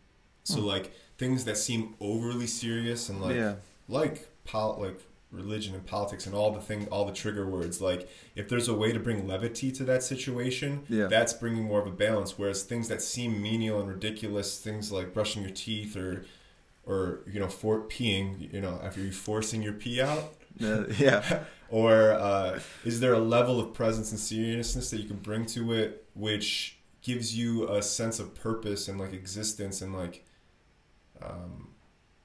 So like things that seem overly serious and like religion and politics and all the trigger words, like if there's a way to bring levity to that situation, that's bringing more of a balance. Whereas things that seem menial and ridiculous, things like brushing your teeth or for peeing, after you forcing your pee out, or is there a level of presence and seriousness that you can bring to it which gives you a sense of purpose and like existence and like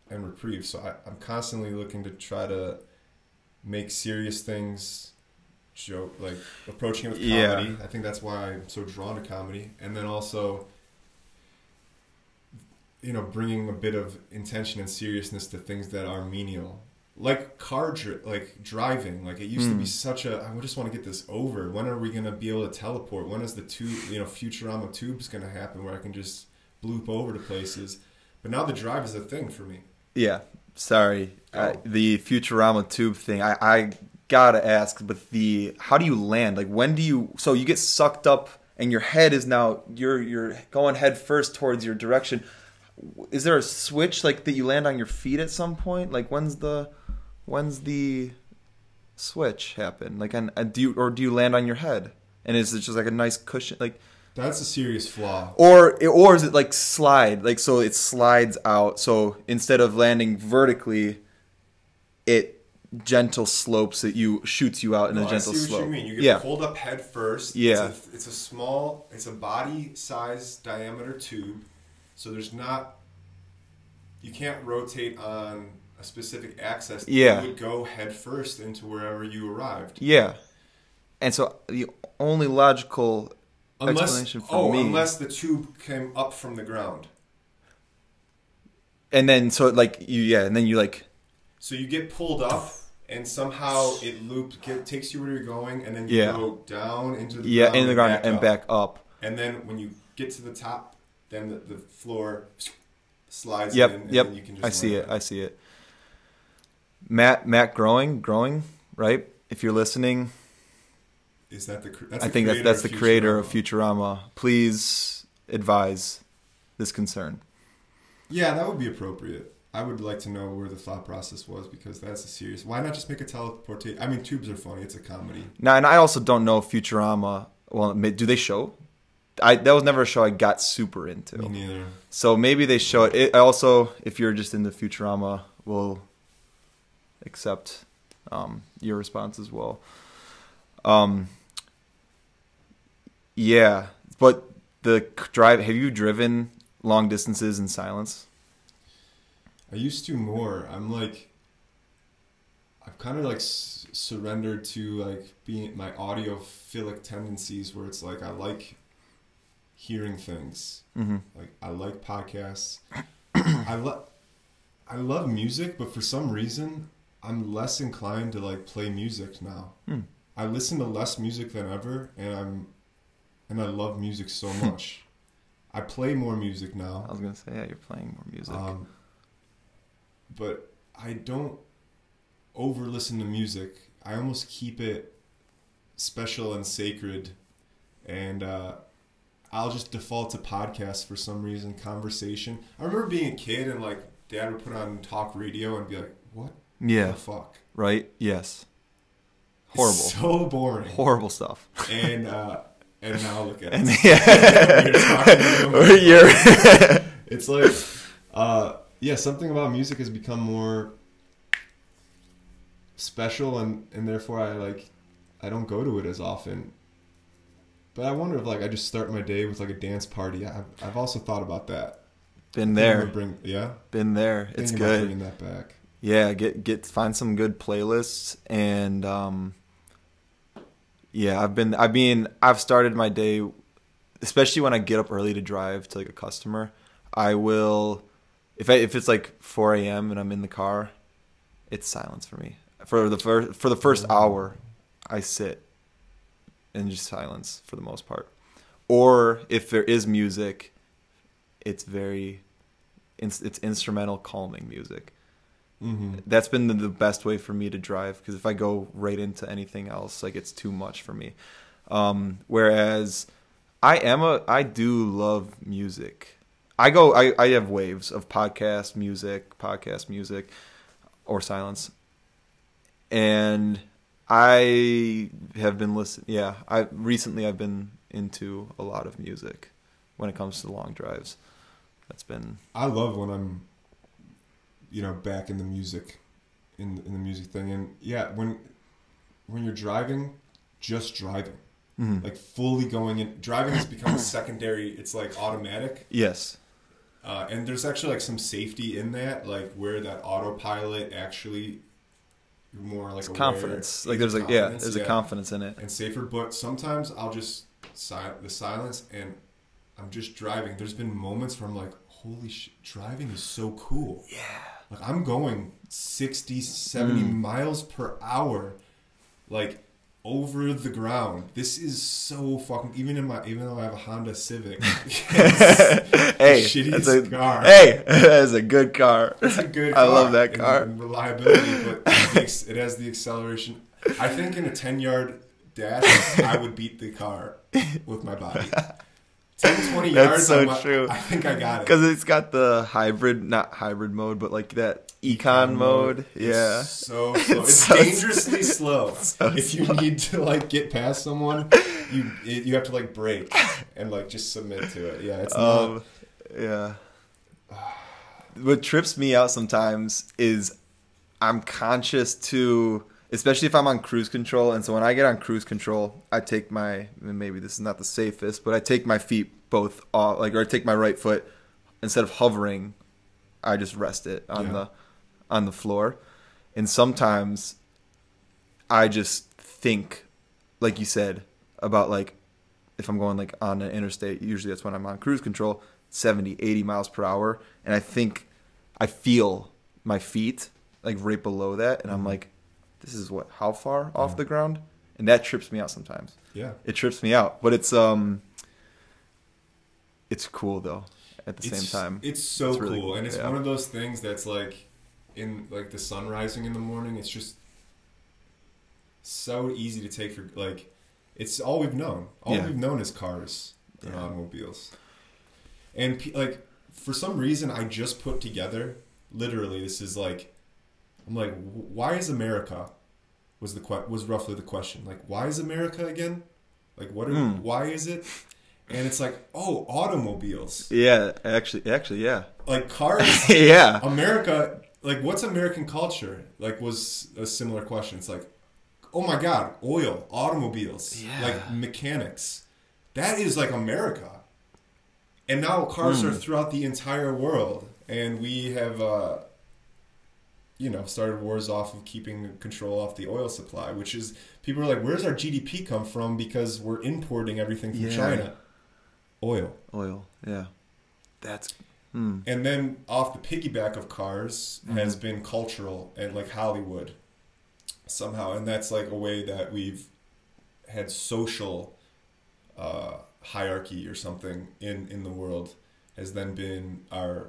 and reprieve. So I'm constantly looking to try to make serious things joke, like approaching it with comedy. I think that's why I'm so drawn to comedy. And then also, bringing a bit of intention and seriousness to things that are menial. Like driving. Like it used to be such I just want to get this over. When are we going to be able to teleport? When is the Futurama tubes going to happen where I can just bloop over to places? But now the drive is a thing for me. Yeah. Sorry. The Futurama tube thing, I gotta ask, but how do you land? Like so you get sucked up and your head is now, you're going head first towards your direction. Is there a switch like that you land on your feet at some point? Like when's the switch happen? Like do you land on your head? And is it just like a nice cushion? Like that's a serious flaw. Or is it like slide? Like so it slides out. So instead of landing vertically, it gentle slopes it. Shoots you out in a gentle slope. I see what you mean. You get pulled up head first. Yeah. It's a body size diameter tube. So you can't rotate on a specific axis. Yeah. You would go head first into wherever you arrived. Yeah. And so the only logical explanation for me, unless the tube came up from the ground. And then so you get pulled up and somehow it takes you where you're going, and then you go down into the ground, into the ground and back up. And then when you get to the top, then the floor slides in, and then you can just I see it. Matt growing, right? If you're listening, is that that's the creator of Futurama. Please advise this concern. Yeah, that would be appropriate. I would like to know where the thought process was, because that's a serious. Why not just make a teleportation? I mean, tubes are funny. It's a comedy. Now, and I also don't know Futurama. Well, do they show? That was never a show I got super into. Me neither. So maybe they show it. Also, if you're just into Futurama, we'll accept your response as well. Yeah, but the drive. Have you driven long distances in silence? I used to more. I've kind of like surrendered to like being my audiophilic tendencies, where it's like I like hearing things. Mm-hmm. Like I like podcasts. I love music, but for some reason I'm less inclined to like play music now. I listen to less music than ever, and I love music so much. I play more music now. I was gonna say, you're playing more music. But I don't over listen to music. I almost keep it special and sacred, and I'll just default to podcasts for some reason. Conversation. I remember being a kid and like Dad would put on talk radio and be like, "What? Yeah. The fuck? Right? Yes. Horrible. It's so boring. Horrible stuff. And now look at it. It's like, something about music has become more special, and therefore I don't go to it as often. But I wonder if like I just start my day with like a dance party. I've also thought about that. Been there. Been there. It's good. Bringing that back. Yeah, find some good playlists, and yeah, I've started my day, especially when I get up early to drive to like a customer. I will, if it's like 4 a.m. and I'm in the car, it's silence for me. For the first hour, I sit in just silence for the most part. Or if there is music, it's instrumental, calming music. Mm-hmm. That's been the best way for me to drive, because if I go right into anything else, like, it's too much for me. Whereas I do love music. I have waves of podcast music, or silence. And I have been listening. Yeah, recently I've been into a lot of music when it comes to long drives. I love when I'm, back in the music, in the music thing, and yeah, when you're driving, just driving, mm-hmm. like fully going in. Driving has become a secondary. It's like automatic. Yes. And there's actually like some safety in that, like where that autopilot actually. More like it's confidence. Like there's a confidence in it, and safer. But sometimes I'll just the silence, and I'm just driving. There's been moments where I'm like, holy shit, driving is so cool. Yeah, like I'm going 60, 70 miles per hour, like over the ground. This is so fucking. Even though I have a Honda Civic, hey, shittiest car. Hey, that's a good car. It's a good car. I love that car. And reliability, but it has the acceleration. I think in a 10-yard dash, I would beat the car with my body. 10, 20 yards. That's so true. I think I got it. Because it's got the not hybrid mode, but like that econ mode. Yeah. It's so slow. It's dangerously slow. If you need to like get past someone, you have to like brake and like just submit to it. Yeah, it's not. Yeah. What trips me out sometimes is I'm conscious to, especially if I'm on cruise control. And so when I get on cruise control, I take maybe this is not the safest, but I take my feet both off, or I take my right foot, instead of hovering, I just rest it on the floor. And sometimes I just think, like you said, about like if I'm going like on an interstate, usually that's when I'm on cruise control, 70, 80 miles per hour. And I feel my feet like right below that. And I'm like, this is how far off the ground? And that trips me out sometimes. Yeah. It trips me out. But it's cool though at the same time. It's really cool. And it's one of those things that's like in like the sun rising in the morning, it's just so easy to take for like it's all we've known. We've known is cars and automobiles. And like for some reason I just put together literally this is like I'm like, why is America? Was roughly the question. Like, why is America again? Like, why is it? And it's like, oh, automobiles. Yeah, actually, yeah. Like cars. Yeah. America. Like, what's American culture? Like, was a similar question. It's like, oh my God, oil, automobiles, like mechanics. That is like America. And now cars are throughout the entire world, and we have. Started wars off of keeping control off the oil supply, which is, people are like, where's our GDP come from? Because we're importing everything from China. Oil, yeah. That's... And then off the piggyback of cars has been cultural and like Hollywood somehow. And that's like a way that we've had social hierarchy or something in the world, has then been our...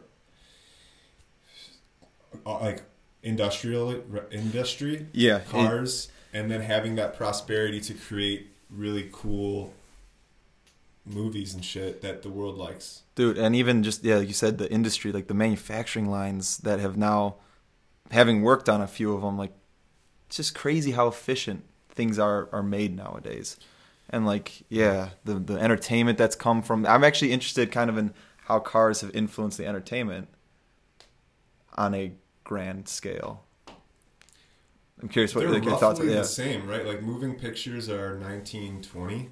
like... industry, cars, and then having that prosperity to create really cool movies and shit that the world likes. Dude, and even just, like you said, the industry, like the manufacturing lines that have now, having worked on a few of them, like, it's just crazy how efficient things are made nowadays. And like, the entertainment that's come from, I'm actually interested kind of in how cars have influenced the entertainment on a grand scale. I'm curious what your thoughts are. They're roughly the same, right? Like moving pictures are 1920.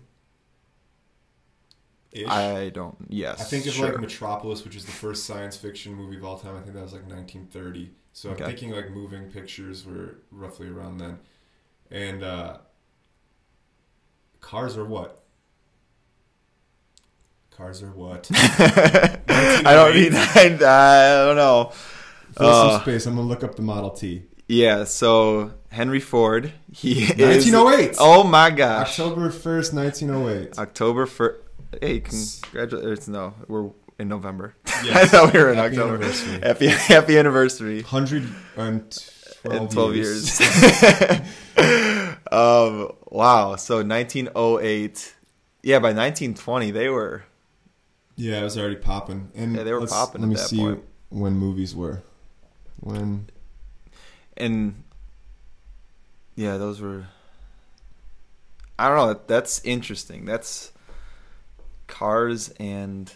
Yes. I think of like Metropolis, which is the first science fiction movie of all time. I think that was like 1930. So I'm thinking like moving pictures were roughly around then. And cars are what? Cars are what? I don't know. Fill some space. I'm going to look up the Model T. Yeah, so Henry Ford, he 1908. is... Oh, my gosh. October 1st, 1908. October 1st. Hey, congratulations. No, we're in November. Yes. I thought we were in Happy October. Anniversary. Happy anniversary. 112 years. Wow. So 1908. Yeah, by 1920, they were... Yeah, it was already popping. And yeah, they were popping Let at me that see point. when movies were. And yeah, those were... I don't know. That's interesting. That's cars and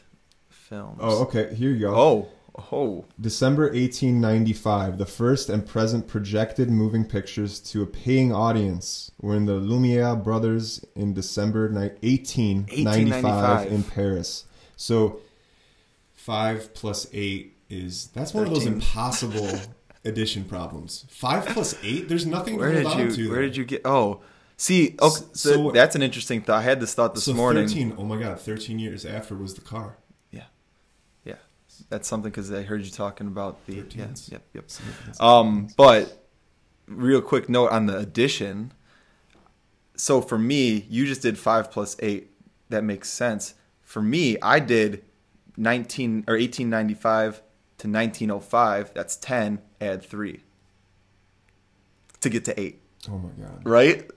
films. Oh, okay. Here you go. Oh. December 1895. The first and present projected moving pictures to a paying audience were in the Lumiere Brothers in December 1895 in Paris. So 5 plus 8 is... That's one 13. Of those impossible addition problems. 5 plus 8? There's nothing to hold on to. Where did you get... Oh, see, okay, so that's an interesting thought. I had this thought this morning. 13, oh my God, 13 years after was the car. Yeah. That's something because I heard you talking about the... 13. Yep. But real quick note on the addition. So for me, you just did 5 plus 8. That makes sense. For me, I did 1895 to 1905. That's 10. Add 3 to get to 8. Oh my God! Right?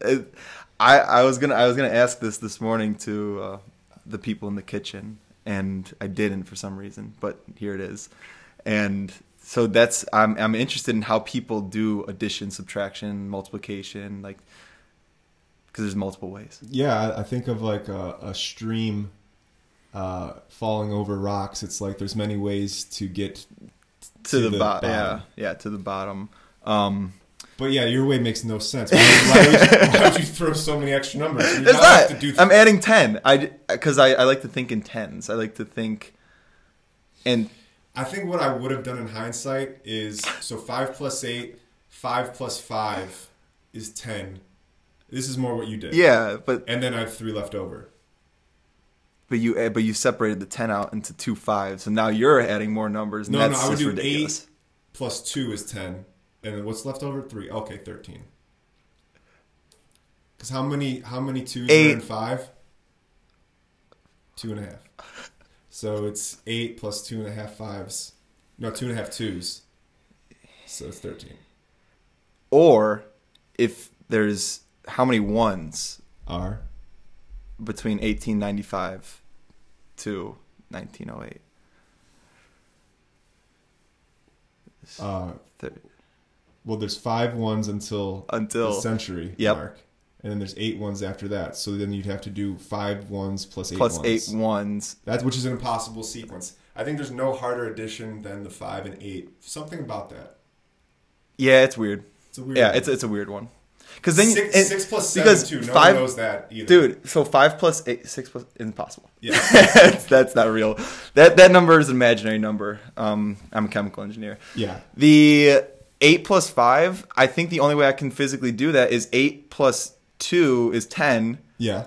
I was gonna ask this morning to the people in the kitchen, and I didn't for some reason, but here it is. And so that's I'm interested in how people do addition, subtraction, multiplication, like because there's multiple ways. Yeah, I think of like a stream. Falling over rocks. It's like there's many ways to get to the bottom. Yeah, to the bottom. But yeah, your way makes no sense. Why would you throw so many extra numbers? I'm adding 10. Because I like to think in tens. I like to think, and I think what I would have done in hindsight is 5 plus 8, 5 plus 5 is 10. This is more what you did. Yeah, and then I have 3 left over. But you separated the 10 out into 2 5s, so now you're adding more numbers. And that's I would do ridiculous. 8 plus 2 is 10, and then what's left over? 3. Okay, 13. Because how many 2s are in 5? 2.5. So it's 8 plus 2.5 5s. No, 2.5 2s. So it's 13. Or if there's how many 1s are between 1895 to 1908. Well, there's 5 1s until the century mark, and then there's 8 1s after that. So then you'd have to do 5 1s plus 8 plus 1s. 8 1s. That's which is an impossible sequence. I think there's no harder addition than the 5 and 8. Something about that. Yeah, it's weird. It's a weird. Yeah, one. It's a weird one. Because then 6 plus 7 too. No one knows that either. Dude, so 5 plus 8, 6 plus impossible. Yeah, that's not real. That number is an imaginary number. I'm a chemical engineer. Yeah. The 8 plus 5. I think the only way I can physically do that is 8 plus 2 is 10. Yeah.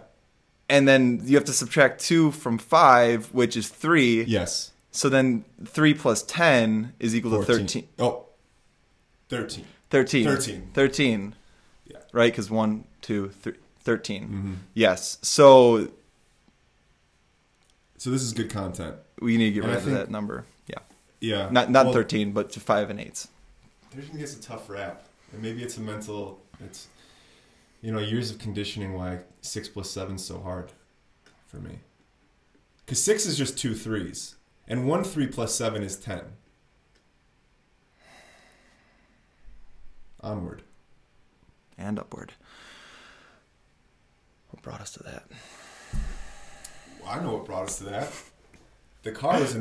And then you have to subtract 2 from 5, which is 3. Yes. So then 3 plus 10 is equal 14. to 13. Oh. 13. 13. Yeah. Right? Because 1, 2, 3, 13. Mm-hmm. Yes. So this is good content. We need to get rid of that number. Yeah. Yeah. Not 13, but to 5 and 8s. 13 gets a tough rap. And maybe it's a mental... It's years of conditioning why 6 plus 7 is so hard for me. Because 6 is just 2 3s. And 1 3 plus 7 is 10. Onward. And upward. What brought us to that? Well, I know what brought us to that. The car was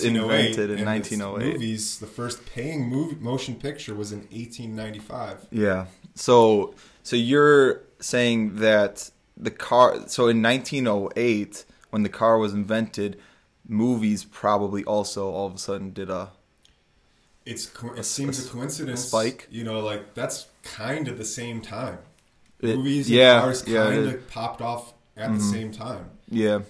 invented in 1908. The first paying motion picture was in 1895. Yeah. So you're saying that the car... So in 1908, when the car was invented, movies probably also all of a sudden did a... it seems a coincidence. Spike. You know, like that's kind of the same time. It, Movies and yeah, cars yeah, kind of popped off at the same time. Yeah.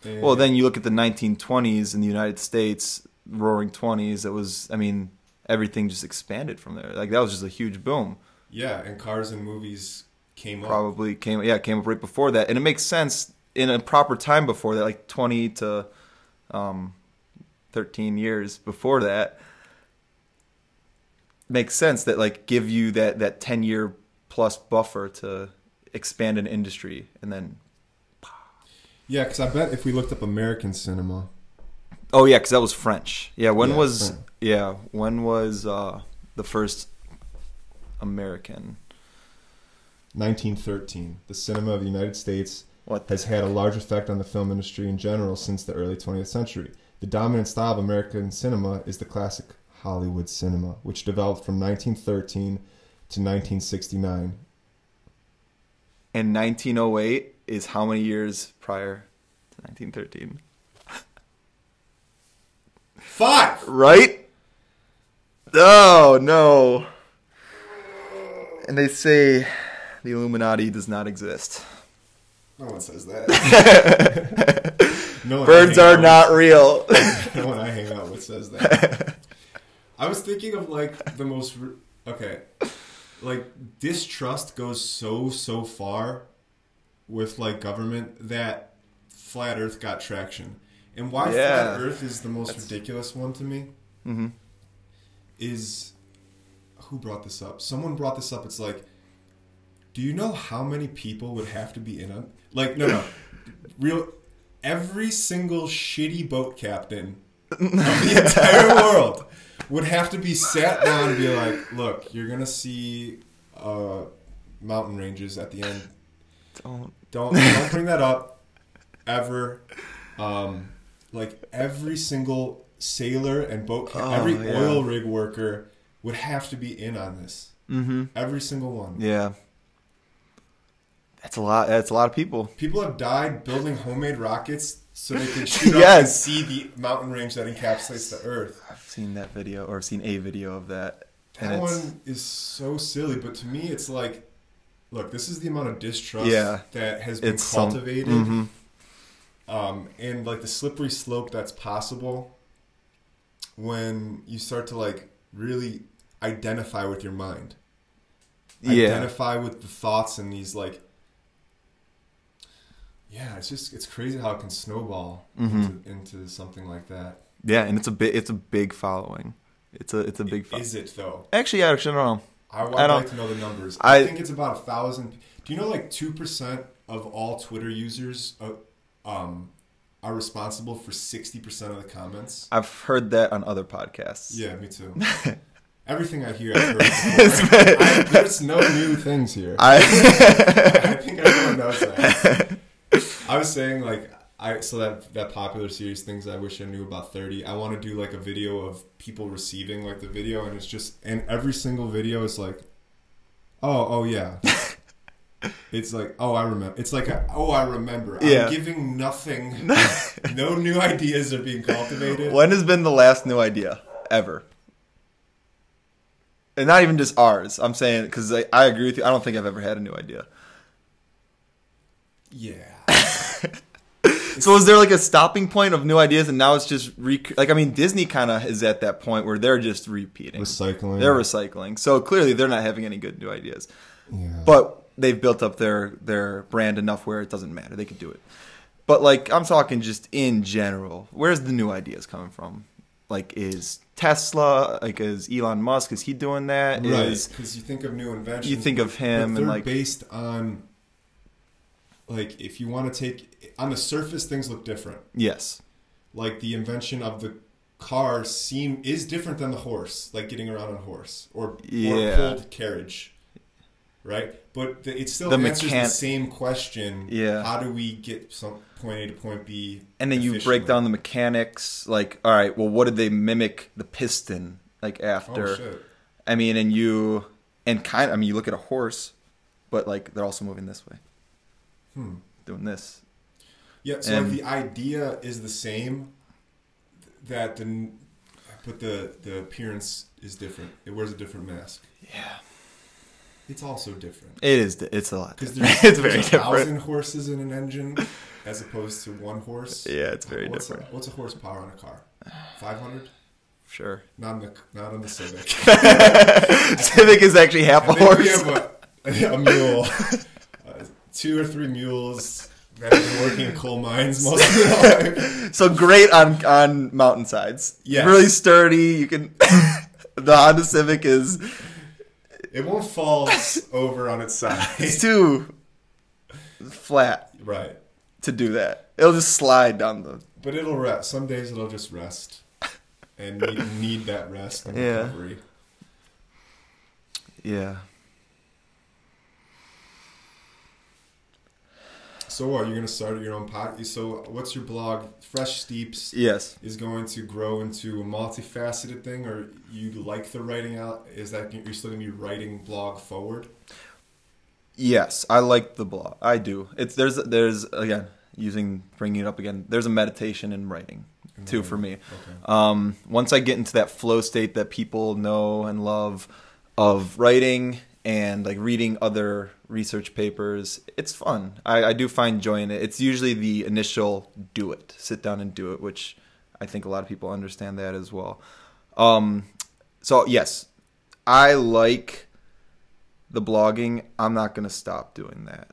And Well, then you look at the 1920s in the United States, Roaring 20s. It was, I mean, everything just expanded from there. Like that was just a huge boom. yeah, and cars and movies came up. Probably came up right before that, and it makes sense in a proper time before that, like 20 to 13 years before that. Makes sense that like give you that 10-year plus buffer to expand an industry, and then Yeah, because I bet if we looked up American cinema, oh yeah, because that was French. Yeah, when Yeah, was French. The first American? 1913, the cinema of the United States What has had a large effect on the film industry in general since the early 20th century. The dominant style of American cinema is the classic Hollywood cinema, which developed from 1913 to 1969. And 1908 is how many years prior to 1913? 5! Right? Oh, no. And they say the Illuminati does not exist. No one says that. No one Birds I hang are out not real. with, no one I hang out with says that. I was thinking of like the most... Okay. Like distrust goes so far with like government that flat earth got traction. And why flat earth is the most ridiculous one to me is... Who brought this up? Someone brought this up. It's like, do you know how many people would have to be in on... Like, no. Every single shitty boat captain of the entire world would have to be sat down and be like, look, you're going to see mountain ranges at the end. Don't bring that up ever. Like, every single sailor and boat captain, oil rig worker would have to be in on this. Mm-hmm. Every single one. Yeah. That's a lot. That's a lot of people. People have died building homemade rockets so they could shoot up and see the mountain range that encapsulates the Earth. I've seen that video, or I've seen a video of that. That one is so silly, but to me it's like, look, this is the amount of distrust that has been cultivated. And like the slippery slope that's possible when you start to like really identify with your mind. Identify with the thoughts and these like... Yeah, it's crazy how it can snowball into something like that. Yeah, and it's a big following. It's a big following. Is it though? Actually, I don't know. I'd like to know the numbers. I think it's about 1,000. Do you know like 2% of all Twitter users are responsible for 60% of the comments? I've heard that on other podcasts. Yeah, me too. Everything I hear, I've heard before. There's no new things here. I think everyone knows that. I was saying, like, that popular series, Things I Wish I Knew About 30, I want to do, like, a video of people receiving, like, the video, and it's just, and every single video is like, oh, yeah. It's like, oh, I remember. It's like, I remember. Yeah. I'm giving nothing. No new ideas are being cultivated. When has been the last new idea ever? And not even just ours. I'm saying, because I agree with you. I don't think I've ever had a new idea. Yeah. So is there like a stopping point of new ideas, and now it's just Disney kind of is at that point where they're just repeating, recycling. They're recycling. So clearly they're not having any good new ideas. Yeah. But they've built up their brand enough where it doesn't matter. They can do it. But like I'm talking just in general, where's the new ideas coming from? Like is Tesla, like is Elon Musk, is he doing that? Right. Because you think of new inventions. You think of him, but they're and like based on. Like, if you want to take... On the surface, things look different. Yes. Like, the invention of the car is different than the horse. Like, getting around on a horse. Or pulled carriage. Right? But it still answers the same question. Yeah. How do we get from point A to point B And then you break down the mechanics. Like, all right, well, what did they mimic the piston, like, after? Oh, shit. I mean, and you look at a horse, but, like, they're also moving this way. Doing this. Yeah, so like the idea is the same, but But the appearance is different. It wears a different mask. Yeah. It's also different. It is. It's a lot. Because it's very different. 1,000 horses in an engine as opposed to one horse. Yeah, it's very different. What's a horsepower on a car? 500? Sure. Not on the Civic. Civic is actually half a horse. We have a mule. 2 or 3 mules that have been working in coal mines most of their life. So great on mountainsides. Yes. Really sturdy. You can. The Honda Civic is. It won't fall over on its side. It's too flat. Right. To do that. It'll just slide down the. But it'll rest. Some days it'll just rest. And need that rest and recovery. Yeah. So what, you're going to start your own podcast? So what's your blog? Fresh Steeps is going to grow into a multifaceted thing, or you like the writing out? Is that you're still going to be writing blog forward? Yes, I like the blog. I do. There's again, bringing it up again, there's a meditation in writing too for me. Okay. Once I get into that flow state that people know and love of writing and like reading other research papers, it's fun. I do find joy in it. It's usually the initial sit down and do it, which I think a lot of people understand that as well. So yes, I like the blogging. I'm not going to stop doing that.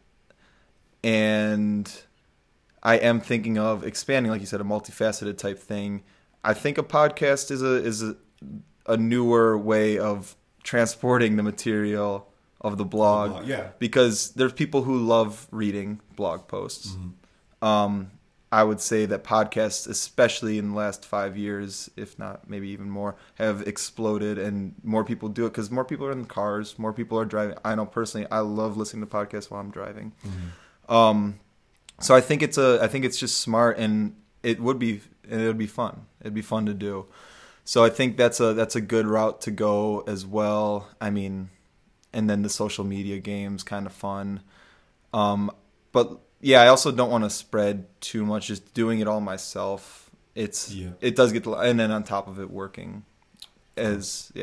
And I am thinking of expanding, like you said, a multifaceted type thing. I think a podcast is a newer way of transporting the material of the blog. Yeah. Because there's people who love reading blog posts. Mm-hmm. I would say that podcasts, especially in the last 5 years, if not maybe even more, have exploded, and more people do it because more people are in cars, more people are driving. I know personally, I love listening to podcasts while I'm driving. Mm-hmm. So I think it's just smart, and it would be fun. It'd be fun to do. So I think that's a good route to go as well. I mean, and then the social media game's kind of fun. But yeah, I also don't want to spread too much. Just doing it all myself, it does get and then on top of it, working as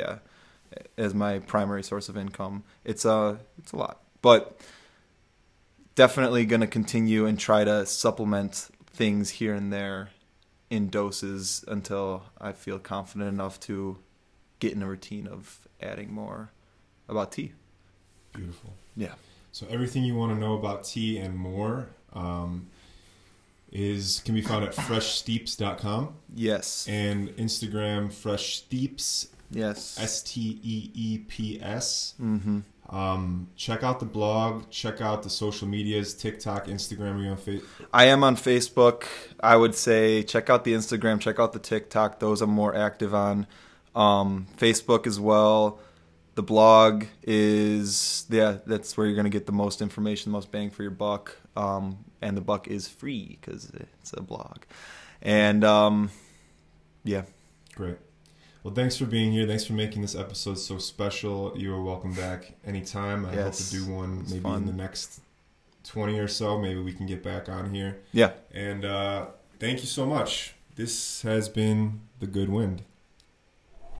my primary source of income. It's a lot, but definitely going to continue and try to supplement things here and there in doses until I feel confident enough to get in a routine of adding more about tea. Beautiful. Yeah. So everything you want to know about tea and more can be found at freshsteeps.com. Yes. And Instagram, freshsteeps. Yes. STEEPS. Mm-hmm. Check out the blog. Check out the social medias, TikTok, Instagram. Are you on Facebook? I am on Facebook. I would say check out the Instagram, check out the TikTok. Those I'm more active on. Facebook as well. The blog is, that's where you're going to get the most information, the most bang for your buck. And the buck is free because it's a blog. And, yeah. Great. Well, thanks for being here. Thanks for making this episode so special. You are welcome back anytime. I hope to do one maybe in the next 20 or so. Maybe we can get back on here. Yeah. And thank you so much. This has been The Goodwind.